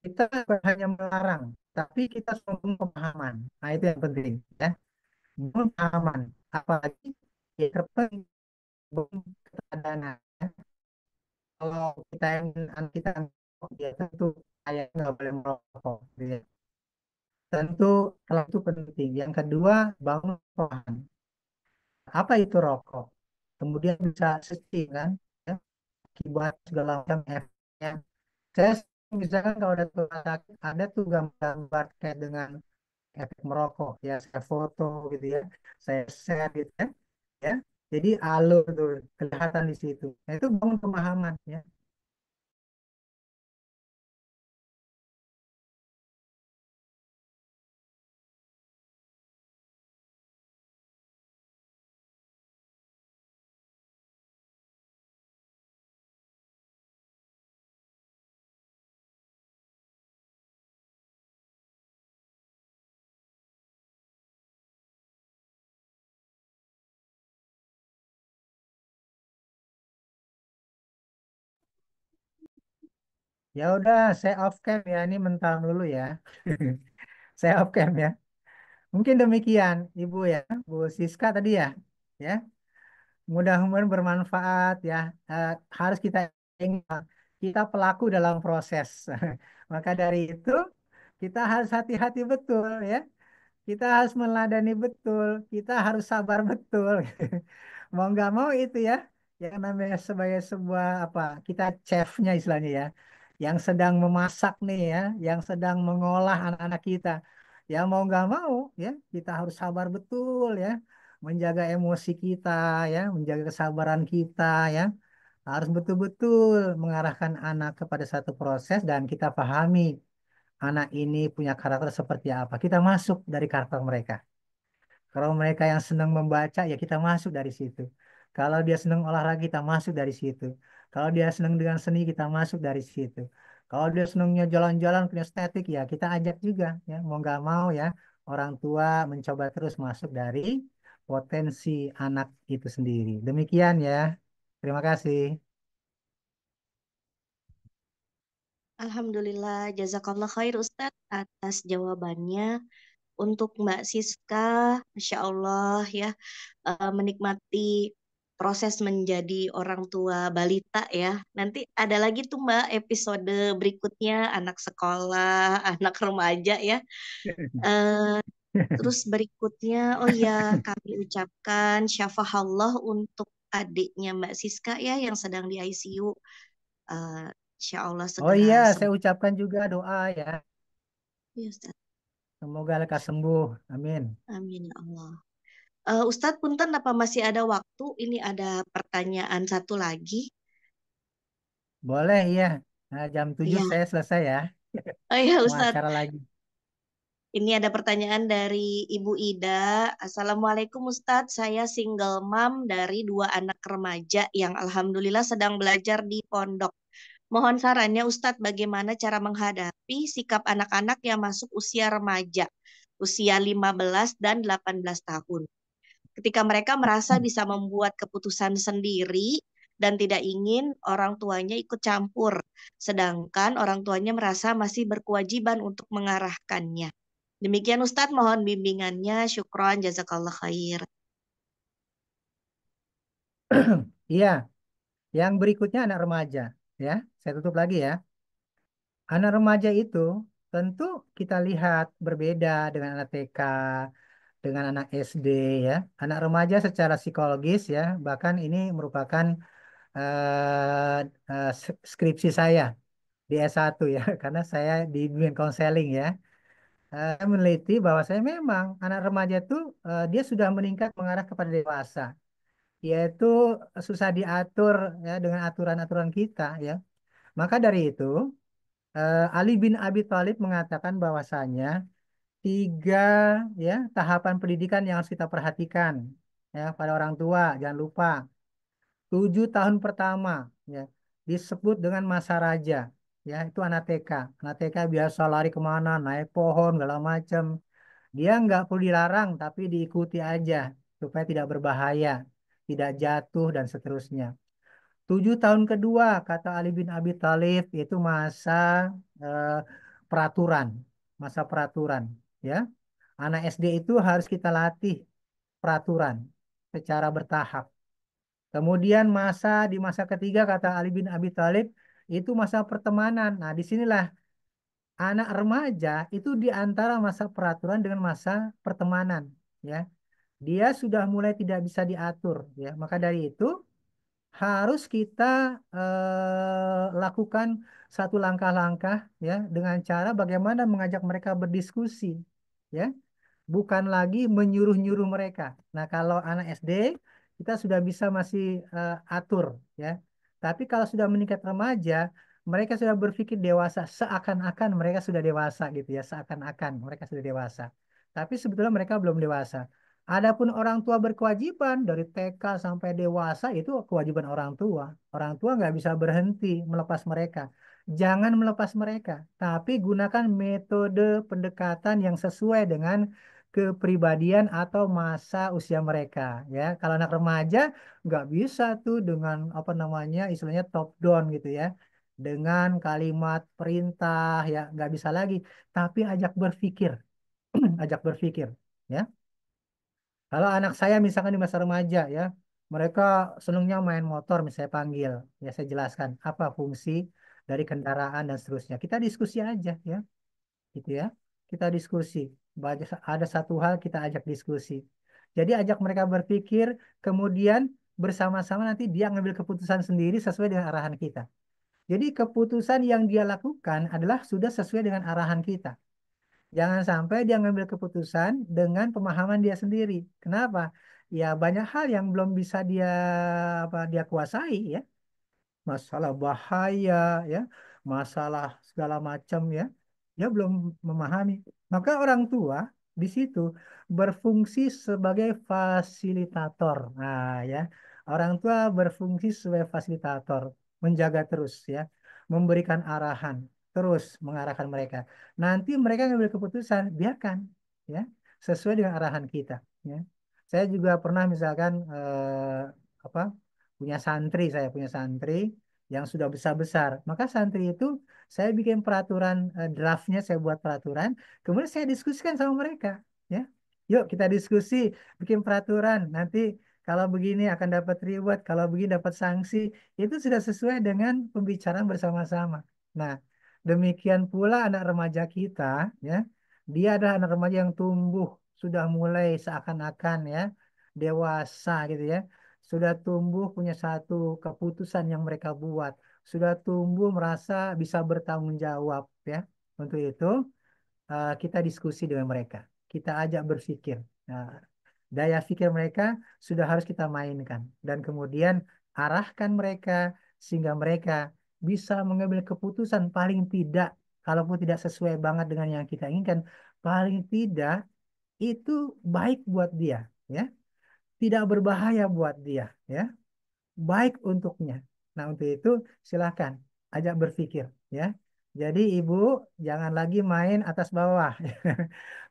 Kita bukan hanya melarang, tapi kita membangun pemahaman. Nah, itu yang penting ya. Membangun pemahaman. Apalagi ya terpenting membangun keteladanan. Ya. Kalau kita ingin anak kita merokok, ya tentu ayahnya nggak boleh merokok. Gitu ya. Tentu kalau itu penting. Yang kedua, bangun pemahaman. Apa itu rokok? Kemudian bisa setting kan, ya, akibat segala macam efeknya. Saya misalkan kalau ada tuh rumah sakit, ada tuh gambar-gambar terkait dengan efek merokok, ya saya foto gitu ya, saya share gitu ya. Jadi alur tuh kelihatan di situ. Nah, itu bangun pemahaman ya. Ya udah, saya off cam ya. Ini mental dulu ya. Saya off cam ya. Mungkin demikian, Ibu ya, Bu Siska tadi ya. Ya, mudah-mudahan bermanfaat ya. Harus kita ingat, kita pelaku dalam proses. Maka dari itu, kita harus hati-hati betul ya. Kita harus meladani betul, kita harus sabar betul. Mau nggak mau itu ya, yang namanya sebagai sebuah apa, kita chefnya istilahnya ya, yang sedang memasak nih ya, yang sedang mengolah anak-anak kita. Ya mau nggak mau ya, kita harus sabar betul ya, menjaga emosi kita ya, menjaga kesabaran kita ya, harus betul-betul mengarahkan anak kepada satu proses dan kita pahami anak ini punya karakter seperti apa. Kita masuk dari karakter mereka. Kalau mereka yang senang membaca, ya kita masuk dari situ. Kalau dia senang olahraga, kita masuk dari situ. Kalau dia senang dengan seni, kita masuk dari situ. Kalau dia senangnya jalan-jalan, punya estetik, ya kita ajak juga. Ya, mau nggak mau ya, orang tua mencoba terus masuk dari potensi anak itu sendiri. Demikian ya. Terima kasih. Alhamdulillah, jazakallah khair Ustadz atas jawabannya. Untuk Mbak Siska, Masya Allah ya, menikmati proses menjadi orang tua balita ya. Nanti ada lagi tuh Mbak episode berikutnya, anak sekolah, anak remaja ya. Eh, Terus berikutnya, oh ya, kami ucapkan syafahallah untuk adiknya Mbak Siska ya yang sedang di ICU. Eh, Insya Allah Oh segera iya, saya sembuh. ucapkan juga doa ya. Ya, Ustaz. Semoga lekas sembuh. Amin. Amin ya Allah. Ustadz Punten, apa masih ada waktu? Ini ada pertanyaan satu lagi. Boleh, iya. Nah, jam 7 Iya, saya selesai ya. oh iya Mau Ustadz. acara lagi. Ini ada pertanyaan dari Ibu Ida. Assalamualaikum Ustadz, saya single mom dari 2 anak remaja yang alhamdulillah sedang belajar di pondok. Mohon sarannya Ustadz, bagaimana cara menghadapi sikap anak-anak yang masuk usia remaja, usia 15 dan 18 tahun. Ketika mereka merasa bisa membuat keputusan sendiri dan tidak ingin orang tuanya ikut campur, sedangkan orang tuanya merasa masih berkewajiban untuk mengarahkannya. Demikian Ustadz, mohon bimbingannya. Syukron, jazakallah khair. Iya, yang berikutnya anak remaja. Ya, saya tutup lagi ya. Anak remaja itu tentu kita lihat berbeda dengan anak TK, dengan anak SD ya. Anak remaja secara psikologis ya, bahkan ini merupakan skripsi saya di S1 ya, karena saya di bimbingan konseling ya. Saya meneliti bahwa saya memang anak remaja itu dia sudah meningkat mengarah kepada dewasa, yaitu susah diatur ya dengan aturan-aturan kita ya. Maka dari itu, Ali bin Abi Thalib mengatakan bahwasanya 3 ya tahapan pendidikan yang harus kita perhatikan ya pada orang tua. Jangan lupa 7 tahun pertama ya disebut dengan masa raja ya, itu anak TK. Anak TK biasa lari kemana, naik pohon segala macam. Dia nggak perlu dilarang tapi diikuti aja supaya tidak berbahaya, tidak jatuh dan seterusnya. 7 tahun kedua kata Ali bin Abi Thalib itu masa eh, peraturan, masa peraturan ya. Anak SD itu harus kita latih peraturan secara bertahap. Kemudian di masa ketiga kata Ali bin Abi Thalib itu masa pertemanan. Nah, disinilah anak remaja itu di antara masa peraturan dengan masa pertemanan ya. Dia sudah mulai tidak bisa diatur ya. Maka dari itu harus kita lakukan satu langkah-langkah ya dengan cara bagaimana mengajak mereka berdiskusi ya, bukan lagi menyuruh-nyuruh mereka. Nah, kalau anak SD kita sudah bisa masih atur ya. Tapi kalau sudah meningkat remaja, mereka sudah berpikir dewasa, seakan-akan mereka sudah dewasa gitu ya, seakan-akan mereka sudah dewasa. Tapi sebetulnya mereka belum dewasa. Adapun orang tua berkewajiban dari TK sampai dewasa itu kewajiban orang tua. Orang tua nggak bisa berhenti melepas mereka. Jangan melepas mereka, tapi gunakan metode pendekatan yang sesuai dengan kepribadian atau masa usia mereka ya. Kalau anak remaja nggak bisa tuh dengan apa namanya istilahnya top down gitu ya, dengan kalimat perintah ya nggak bisa lagi, tapi ajak berpikir. Ajak berpikir ya. Kalau anak saya misalkan di masa remaja ya, mereka senangnya main motor, misalnya panggil ya, saya jelaskan apa fungsi dari kendaraan dan seterusnya, kita diskusi aja ya gitu ya. Kita diskusi. Ada satu hal kita ajak diskusi. Jadi ajak mereka berpikir, kemudian bersama-sama nanti dia ngambil keputusan sendiri sesuai dengan arahan kita. Jadi keputusan yang dia lakukan adalah sudah sesuai dengan arahan kita. Jangan sampai dia ngambil keputusan dengan pemahaman dia sendiri. Kenapa? Ya banyak hal yang belum bisa dia kuasai ya, masalah bahaya ya, masalah segala macam ya, dia belum memahami. Maka orang tua di situ berfungsi sebagai fasilitator. Nah ya, orang tua berfungsi sebagai fasilitator, menjaga terus ya, memberikan arahan, terus mengarahkan mereka. Nanti mereka ngambil keputusan, biarkan ya, sesuai dengan arahan kita ya. Saya juga pernah misalkan apa saya punya santri yang sudah besar-besar. Maka santri itu saya bikin peraturan draftnya, saya buat peraturan, kemudian saya diskusikan sama mereka. Ya, yuk kita diskusi, bikin peraturan. Nanti kalau begini akan dapat reward, kalau begini dapat sanksi. Itu sudah sesuai dengan pembicaraan bersama-sama. Nah, demikian pula anak remaja kita, ya, dia adalah anak remaja yang tumbuh, sudah mulai seakan-akan ya dewasa gitu ya, sudah tumbuh punya satu keputusan yang mereka buat, sudah tumbuh merasa bisa bertanggung jawab ya. Untuk itu kita diskusi dengan mereka, kita ajak berpikir. Nah, daya pikir mereka sudah harus kita mainkan dan kemudian arahkan mereka sehingga mereka bisa mengambil keputusan paling tidak, kalaupun tidak sesuai banget dengan yang kita inginkan, paling tidak itu baik buat dia ya, tidak berbahaya buat dia ya, baik untuknya. Nah, untuk itu silahkan ajak berpikir ya. Jadi ibu jangan lagi main atas bawah,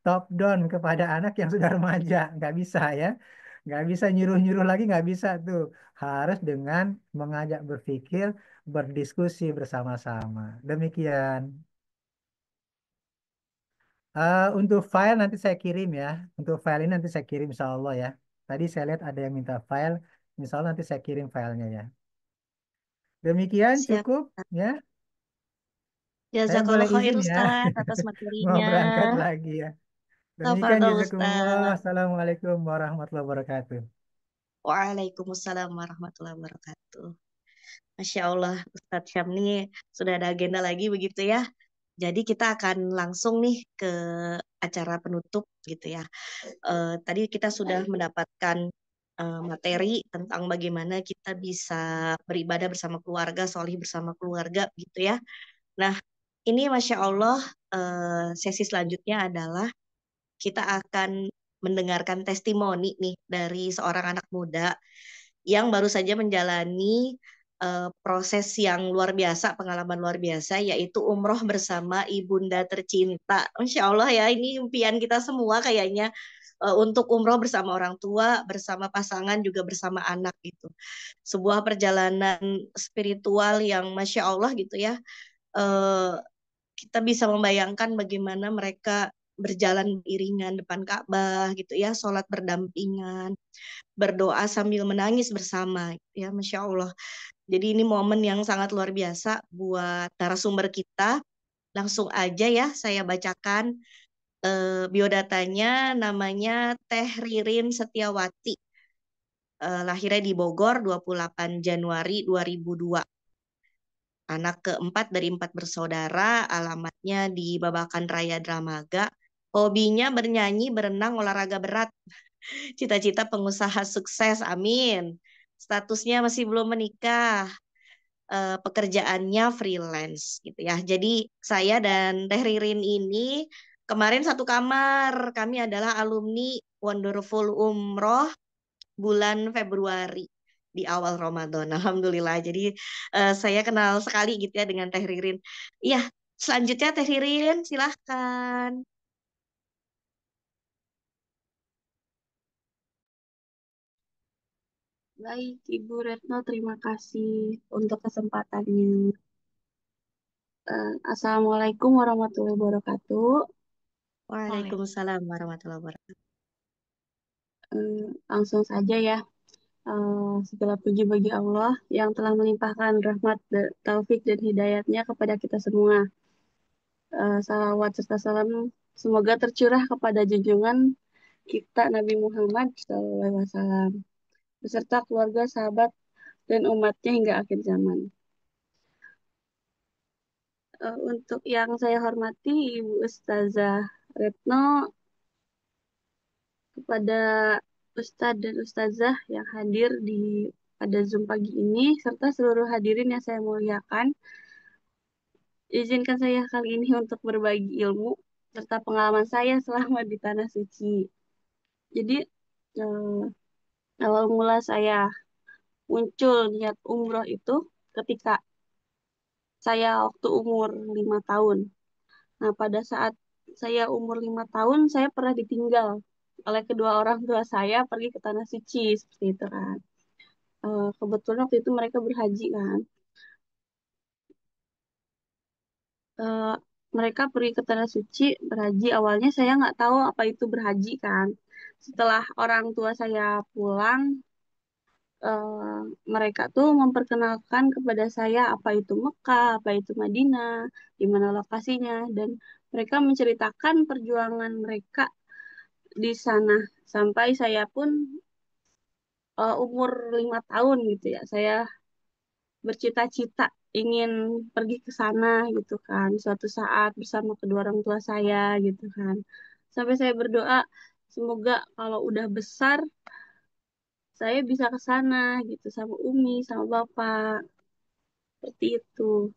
top down kepada anak yang sudah remaja, nggak bisa ya, nggak bisa nyuruh-nyuruh lagi, nggak bisa tuh. Harus dengan mengajak berpikir, berdiskusi bersama-sama. Demikian. Untuk file nanti saya kirim ya. Untuk file ini nanti saya kirim insya Allah ya. Tadi saya lihat ada yang minta file, insya Allah nanti saya kirim filenya ya. Demikian Siap. cukup ya. Saya Jazakallah boleh khair izin ya. Ustaz atas Mau materinya. berangkat lagi ya. Demikian Tafadhol jazakumullah. Ustaz. Assalamualaikum warahmatullahi wabarakatuh. Waalaikumsalam warahmatullahi wabarakatuh. Masya Allah, Ustadz Syam nih sudah ada agenda lagi begitu ya. Jadi kita akan langsung nih ke acara penutup gitu ya. Tadi kita sudah mendapatkan materi tentang bagaimana kita bisa beribadah bersama keluarga, sholih bersama keluarga gitu ya. Nah, ini Masya Allah sesi selanjutnya adalah kita akan mendengarkan testimoni nih dari seorang anak muda yang baru saja menjalani proses yang luar biasa, pengalaman luar biasa, yaitu umroh bersama ibunda tercinta. Masya Allah ya, ini impian kita semua kayaknya untuk umroh bersama orang tua, bersama pasangan, juga bersama anak gitu. Sebuah perjalanan spiritual yang Masya Allah gitu ya. Eh, Kita bisa membayangkan bagaimana mereka berjalan beriringan depan Ka'bah gitu ya, sholat berdampingan, berdoa sambil menangis bersama ya, Masya Allah. Jadi ini momen yang sangat luar biasa buat narasumber kita. Langsung aja ya saya bacakan biodatanya, namanya Teh Ririn Setiawati. lahirnya di Bogor 28 Januari 2002. Anak keempat dari 4 bersaudara, alamatnya di Babakan Raya Dramaga. Hobinya bernyanyi, berenang, olahraga berat. Cita-cita pengusaha sukses, amin. Statusnya masih belum menikah. Pekerjaannya freelance gitu ya. Jadi saya dan Teh Ririn ini kemarin satu kamar. Kami adalah alumni Wonderful Umroh bulan Februari di awal Ramadan. Alhamdulillah. Jadi saya kenal sekali gitu ya dengan Teh Ririn. Iya, selanjutnya Teh Ririn silahkan. Baik, Ibu Retno, terima kasih untuk kesempatannya. Assalamualaikum warahmatullahi wabarakatuh. Waalaikumsalam warahmatullahi wabarakatuh. Langsung saja ya. Segala puji bagi Allah yang telah melimpahkan rahmat, taufik, dan hidayatnya kepada kita semua. Salawat serta salam semoga tercurah kepada junjungan kita Nabi Muhammad SAW beserta keluarga, sahabat, dan umatnya hingga akhir zaman. Untuk yang saya hormati Ibu Ustazah Retno, kepada Ustadz dan Ustazah yang hadir pada Zoom pagi ini, serta seluruh hadirin yang saya muliakan, izinkan saya kali ini untuk berbagi ilmu serta pengalaman saya selama di Tanah Suci. Jadi, eh, awal mula saya muncul niat umroh itu ketika saya waktu umur 5 tahun. Nah, pada saat saya umur 5 tahun, saya pernah ditinggal oleh kedua orang tua saya pergi ke Tanah Suci, seperti itu kan. Kebetulan waktu itu mereka berhaji kan. Eh, Mereka pergi ke Tanah Suci, berhaji. Awalnya saya nggak tahu apa itu berhaji kan. Setelah orang tua saya pulang, eh, mereka tuh memperkenalkan kepada saya apa itu Mekah, apa itu Madinah, di mana lokasinya, dan mereka menceritakan perjuangan mereka di sana sampai saya pun umur 5 tahun gitu ya. Saya bercita-cita ingin pergi ke sana gitu kan suatu saat bersama kedua orang tua saya gitu kan. Sampai saya berdoa semoga kalau udah besar saya bisa ke sana gitu sama Umi sama Bapak, seperti itu.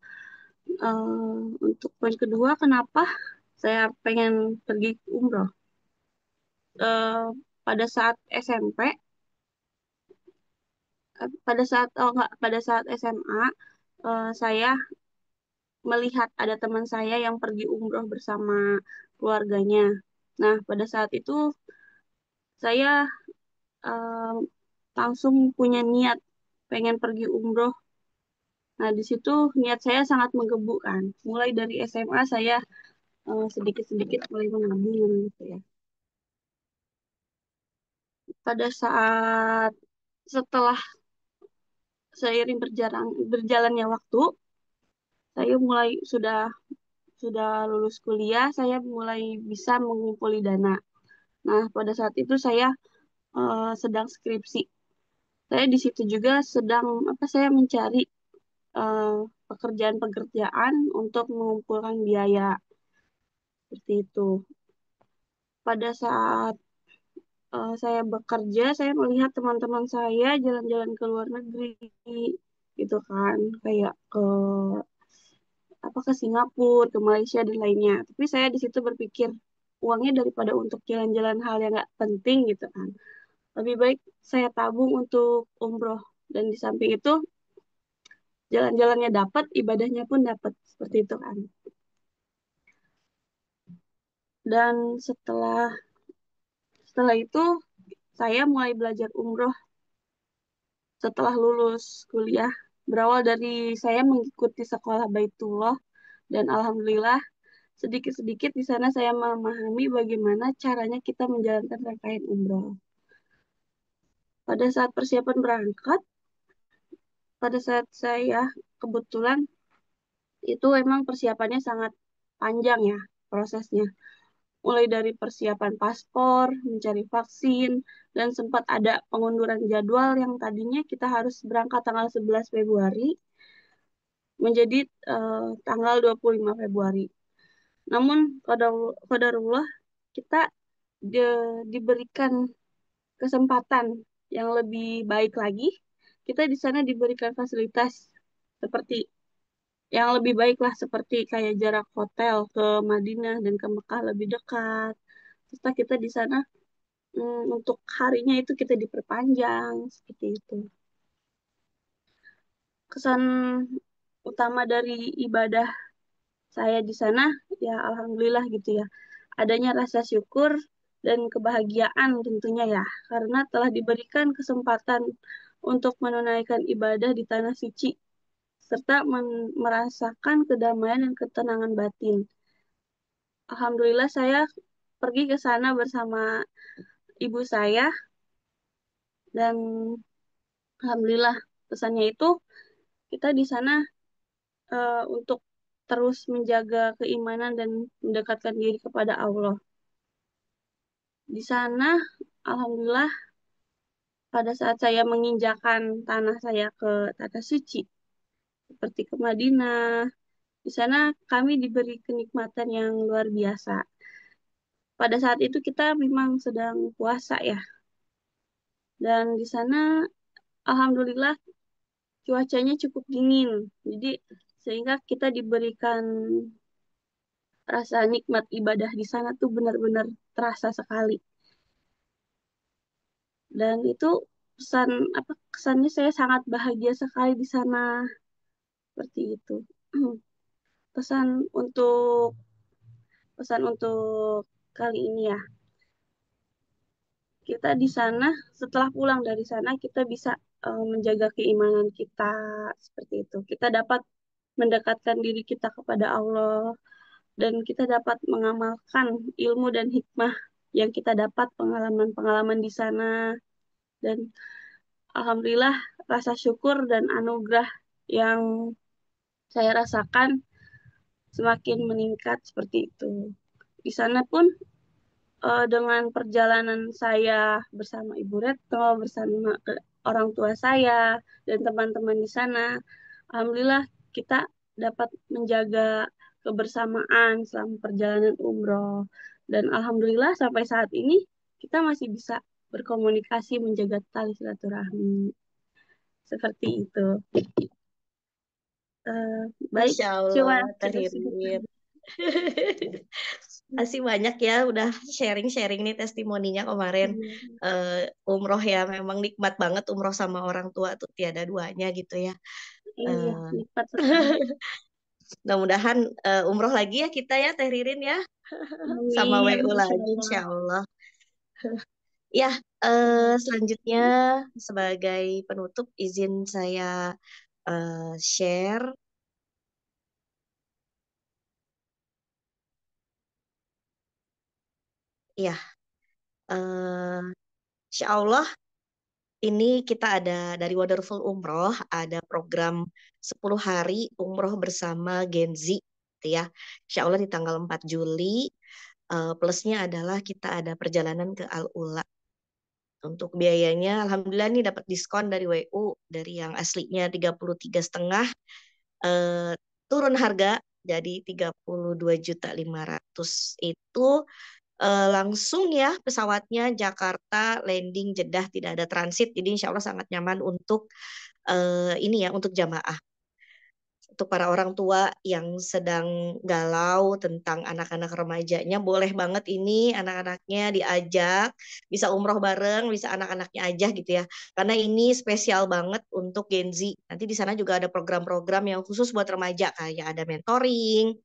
Untuk poin kedua, kenapa saya pengen pergi umroh? Eh, Pada saat SMP, pada saat oh enggak, pada saat SMA, saya melihat ada teman saya yang pergi umroh bersama keluarganya. Nah, pada saat itu saya eh, langsung punya niat pengen pergi umroh. Nah, di situ niat saya sangat menggebu kan. Mulai dari SMA saya sedikit-sedikit mulai menabung gitu ya. Pada saat setelah seiring berjalannya waktu, saya mulai sudah lulus kuliah, saya mulai bisa mengumpuli dana. Nah, pada saat itu saya sedang skripsi. Saya di situ juga sedang saya mencari eh, pekerjaan-pekerjaan untuk mengumpulkan biaya seperti itu. Pada saat saya bekerja, saya melihat teman-teman saya jalan-jalan ke luar negeri gitu kan, kayak ke Singapura, ke Malaysia dan lainnya. Tapi saya di situ berpikir uangnya daripada untuk jalan-jalan hal yang nggak penting gitu kan. Lebih baik saya tabung untuk umroh. Dan di samping itu jalan-jalannya dapat, ibadahnya pun dapat seperti itu kan. Dan setelah itu saya mulai belajar umroh setelah lulus kuliah. Berawal dari saya mengikuti sekolah Baitullah dan alhamdulillah sedikit-sedikit di sana saya memahami bagaimana caranya kita menjalankan rangkaian umroh. Pada saat persiapan berangkat, pada saat saya kebetulan itu memang persiapannya sangat panjang ya prosesnya. mulai dari persiapan paspor, mencari vaksin, dan sempat ada pengunduran jadwal yang tadinya kita harus berangkat tanggal 11 Februari menjadi tanggal 25 Februari. Namun qadarullah kita diberikan kesempatan yang lebih baik lagi. Kita di sana diberikan fasilitas seperti yang lebih baik lah, seperti kayak jarak hotel ke Madinah dan ke Mekah lebih dekat. Serta kita di sana untuk harinya itu kita diperpanjang seperti itu. Kesan utama dari ibadah saya di sana ya alhamdulillah gitu ya. Adanya rasa syukur dan kebahagiaan tentunya ya, karena telah diberikan kesempatan untuk menunaikan ibadah di tanah suci serta merasakan kedamaian dan ketenangan batin. Alhamdulillah saya pergi ke sana bersama ibu saya dan alhamdulillah pesannya itu kita di sana untuk terus menjaga keimanan dan mendekatkan diri kepada Allah. Di sana alhamdulillah pada saat saya menginjakan tanah saya ke tanah suci seperti ke Madinah, di sana kami diberi kenikmatan yang luar biasa. Pada saat itu kita memang sedang puasa ya. Dan di sana alhamdulillah cuacanya cukup dingin. Jadi sehingga kita diberikan rasa nikmat ibadah di sana tuh benar-benar terasa sekali. Dan itu pesan apa kesannya saya sangat bahagia sekali di sana seperti itu. Pesan untuk pesan untuk kali ini ya. Kita di sana setelah pulang dari sana kita bisa menjaga keimanan kita seperti itu. Kita dapat mendekatkan diri kita kepada Allah dan kita dapat mengamalkan ilmu dan hikmah yang kita dapat pengalaman-pengalaman di sana dan alhamdulillah rasa syukur dan anugerah yang saya rasakan semakin meningkat seperti itu. Di sana pun dengan perjalanan saya bersama Ibu Retno, bersama orang tua saya dan teman-teman di sana, alhamdulillah kita dapat menjaga kebersamaan selama perjalanan umroh. Dan alhamdulillah sampai saat ini kita masih bisa berkomunikasi menjaga tali silaturahmi. Seperti itu. Baik, Masya cuma Allah, cukup segitu. Tahir. Masih banyak ya udah sharing-sharing nih testimoninya kemarin. Umroh ya memang nikmat banget umroh sama orang tua tuh tiada duanya gitu ya. Iya, Eh, nikmat sekali. Mudah-mudahan umroh lagi ya kita ya Teh Ririn ya sama Amin, WU insya lagi Allah. insya Allah. Ya, selanjutnya sebagai penutup izin saya share. Ya, insya Allah ini kita ada dari Wonderful Umroh, ada program 10 hari umroh bersama Gen Z, gitu ya. Insya Allah di tanggal 4 Juli, plusnya adalah kita ada perjalanan ke Al-Ula. Untuk biayanya, Alhamdulillah nih dapat diskon dari WU, dari yang aslinya 33,5, turun harga jadi 32.500.000 itu langsung ya pesawatnya Jakarta landing Jeddah tidak ada transit jadi insya Allah sangat nyaman untuk ini ya untuk jamaah untuk para orang tua yang sedang galau tentang anak-anak remajanya boleh banget ini anak-anaknya diajak bisa umroh bareng bisa anak-anaknya aja gitu ya karena ini spesial banget untuk Gen Z nanti di sana juga ada program-program yang khusus buat remaja kayak ada mentoring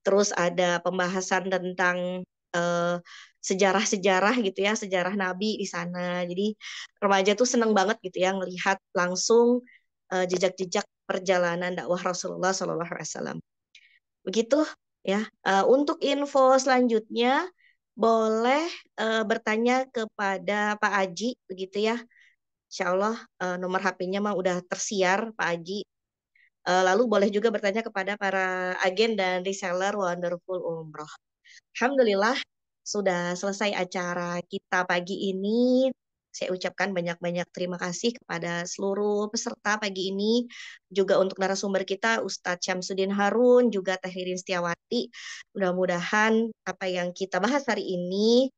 terus ada pembahasan tentang eh, sejarah-sejarah gitu ya sejarah Nabi di sana jadi remaja tuh seneng banget gitu ya ngelihat langsung jejak-jejak perjalanan dakwah Rasulullah Shallallahu Alaihi Wasallam. Begitu ya. Untuk info selanjutnya boleh bertanya kepada Pak Aji begitu ya. Insya Allah nomor HP-nya mah udah tersiar Pak Aji. Lalu boleh juga bertanya kepada para agen dan reseller Wonderful Umroh. Alhamdulillah sudah selesai acara kita pagi ini. Saya ucapkan banyak-banyak terima kasih kepada seluruh peserta pagi ini, juga untuk narasumber kita Ustadz Syamsuddin Harun, juga Teh Ririn Setiawati. Mudah-mudahan apa yang kita bahas hari ini,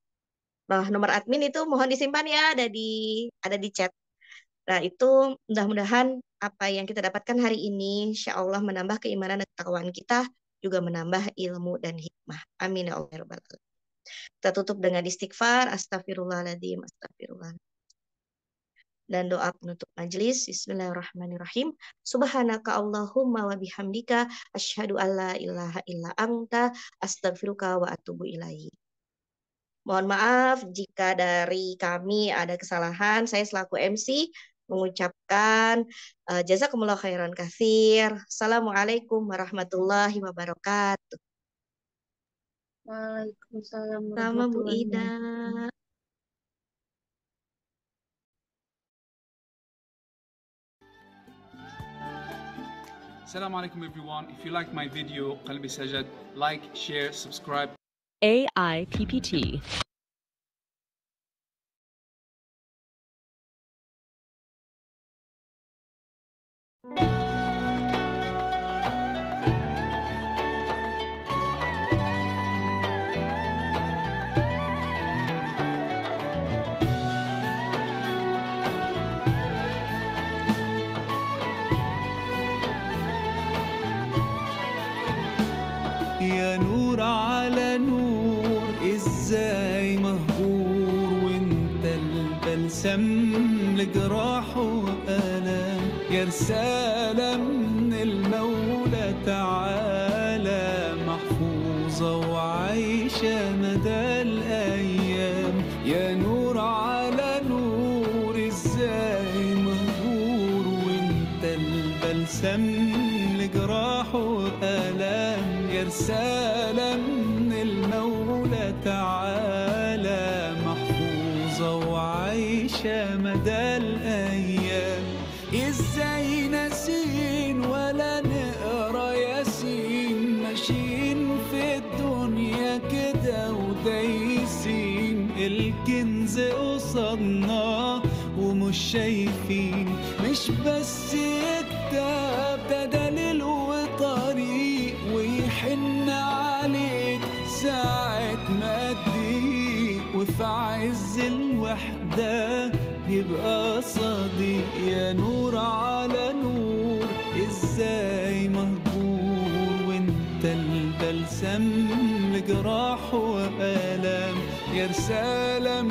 nomor admin itu mohon disimpan ya, ada di chat. Nah, itu mudah-mudahan apa yang kita dapatkan hari ini, insya Allah menambah keimanan dan ketakwaan kita, juga menambah ilmu dan hikmah. Amin ya Allah ya Rabbal Alamin. Kita tutup dengan istighfar, astagfirullahaladzim, astagfirullah. Dan doa penutup majelis, bismillahirrahmanirrahim. Subhanaka Allahumma wa bihamdika, asyhadu an la ilaha illa anta, astagfiruka wa atubu ilaihi. Mohon maaf jika dari kami ada kesalahan. Saya selaku MC mengucapkan jazakumullah khairan katsir. Assalamualaikum warahmatullahi wabarakatuh. Waalaikumsalam Sama Bu warahmatullahi Ida. wabarakatuh. Assalamu alaikum everyone. If you like my video, Qalbi Sajad, like, share, subscribe. AIPPT. يا نور على نور ازاي مهجور وانت البلسم لجراح وآلام يا رسالة من المولى تعالى محفوظة وعايشة مدى الأيام يا نور على نور ازاي مهجور وانت البلسم لجراح وآلام يا رسالة من المولى تعالى محفوظة وعايشة مدى الأيام ازاي ناسين ولا نقرا ياسين ماشيين في الدنيا كده ودايسين الكنز قصادنا ومش شايفين مش بس كتاب ده دليل وطريق ويحن عليك ساعة ما تضيق وفي عز الوحدة يبقى صديق يا نور على نور ازاي مهجور وانت البلسم لجراح وآلام يا رسالة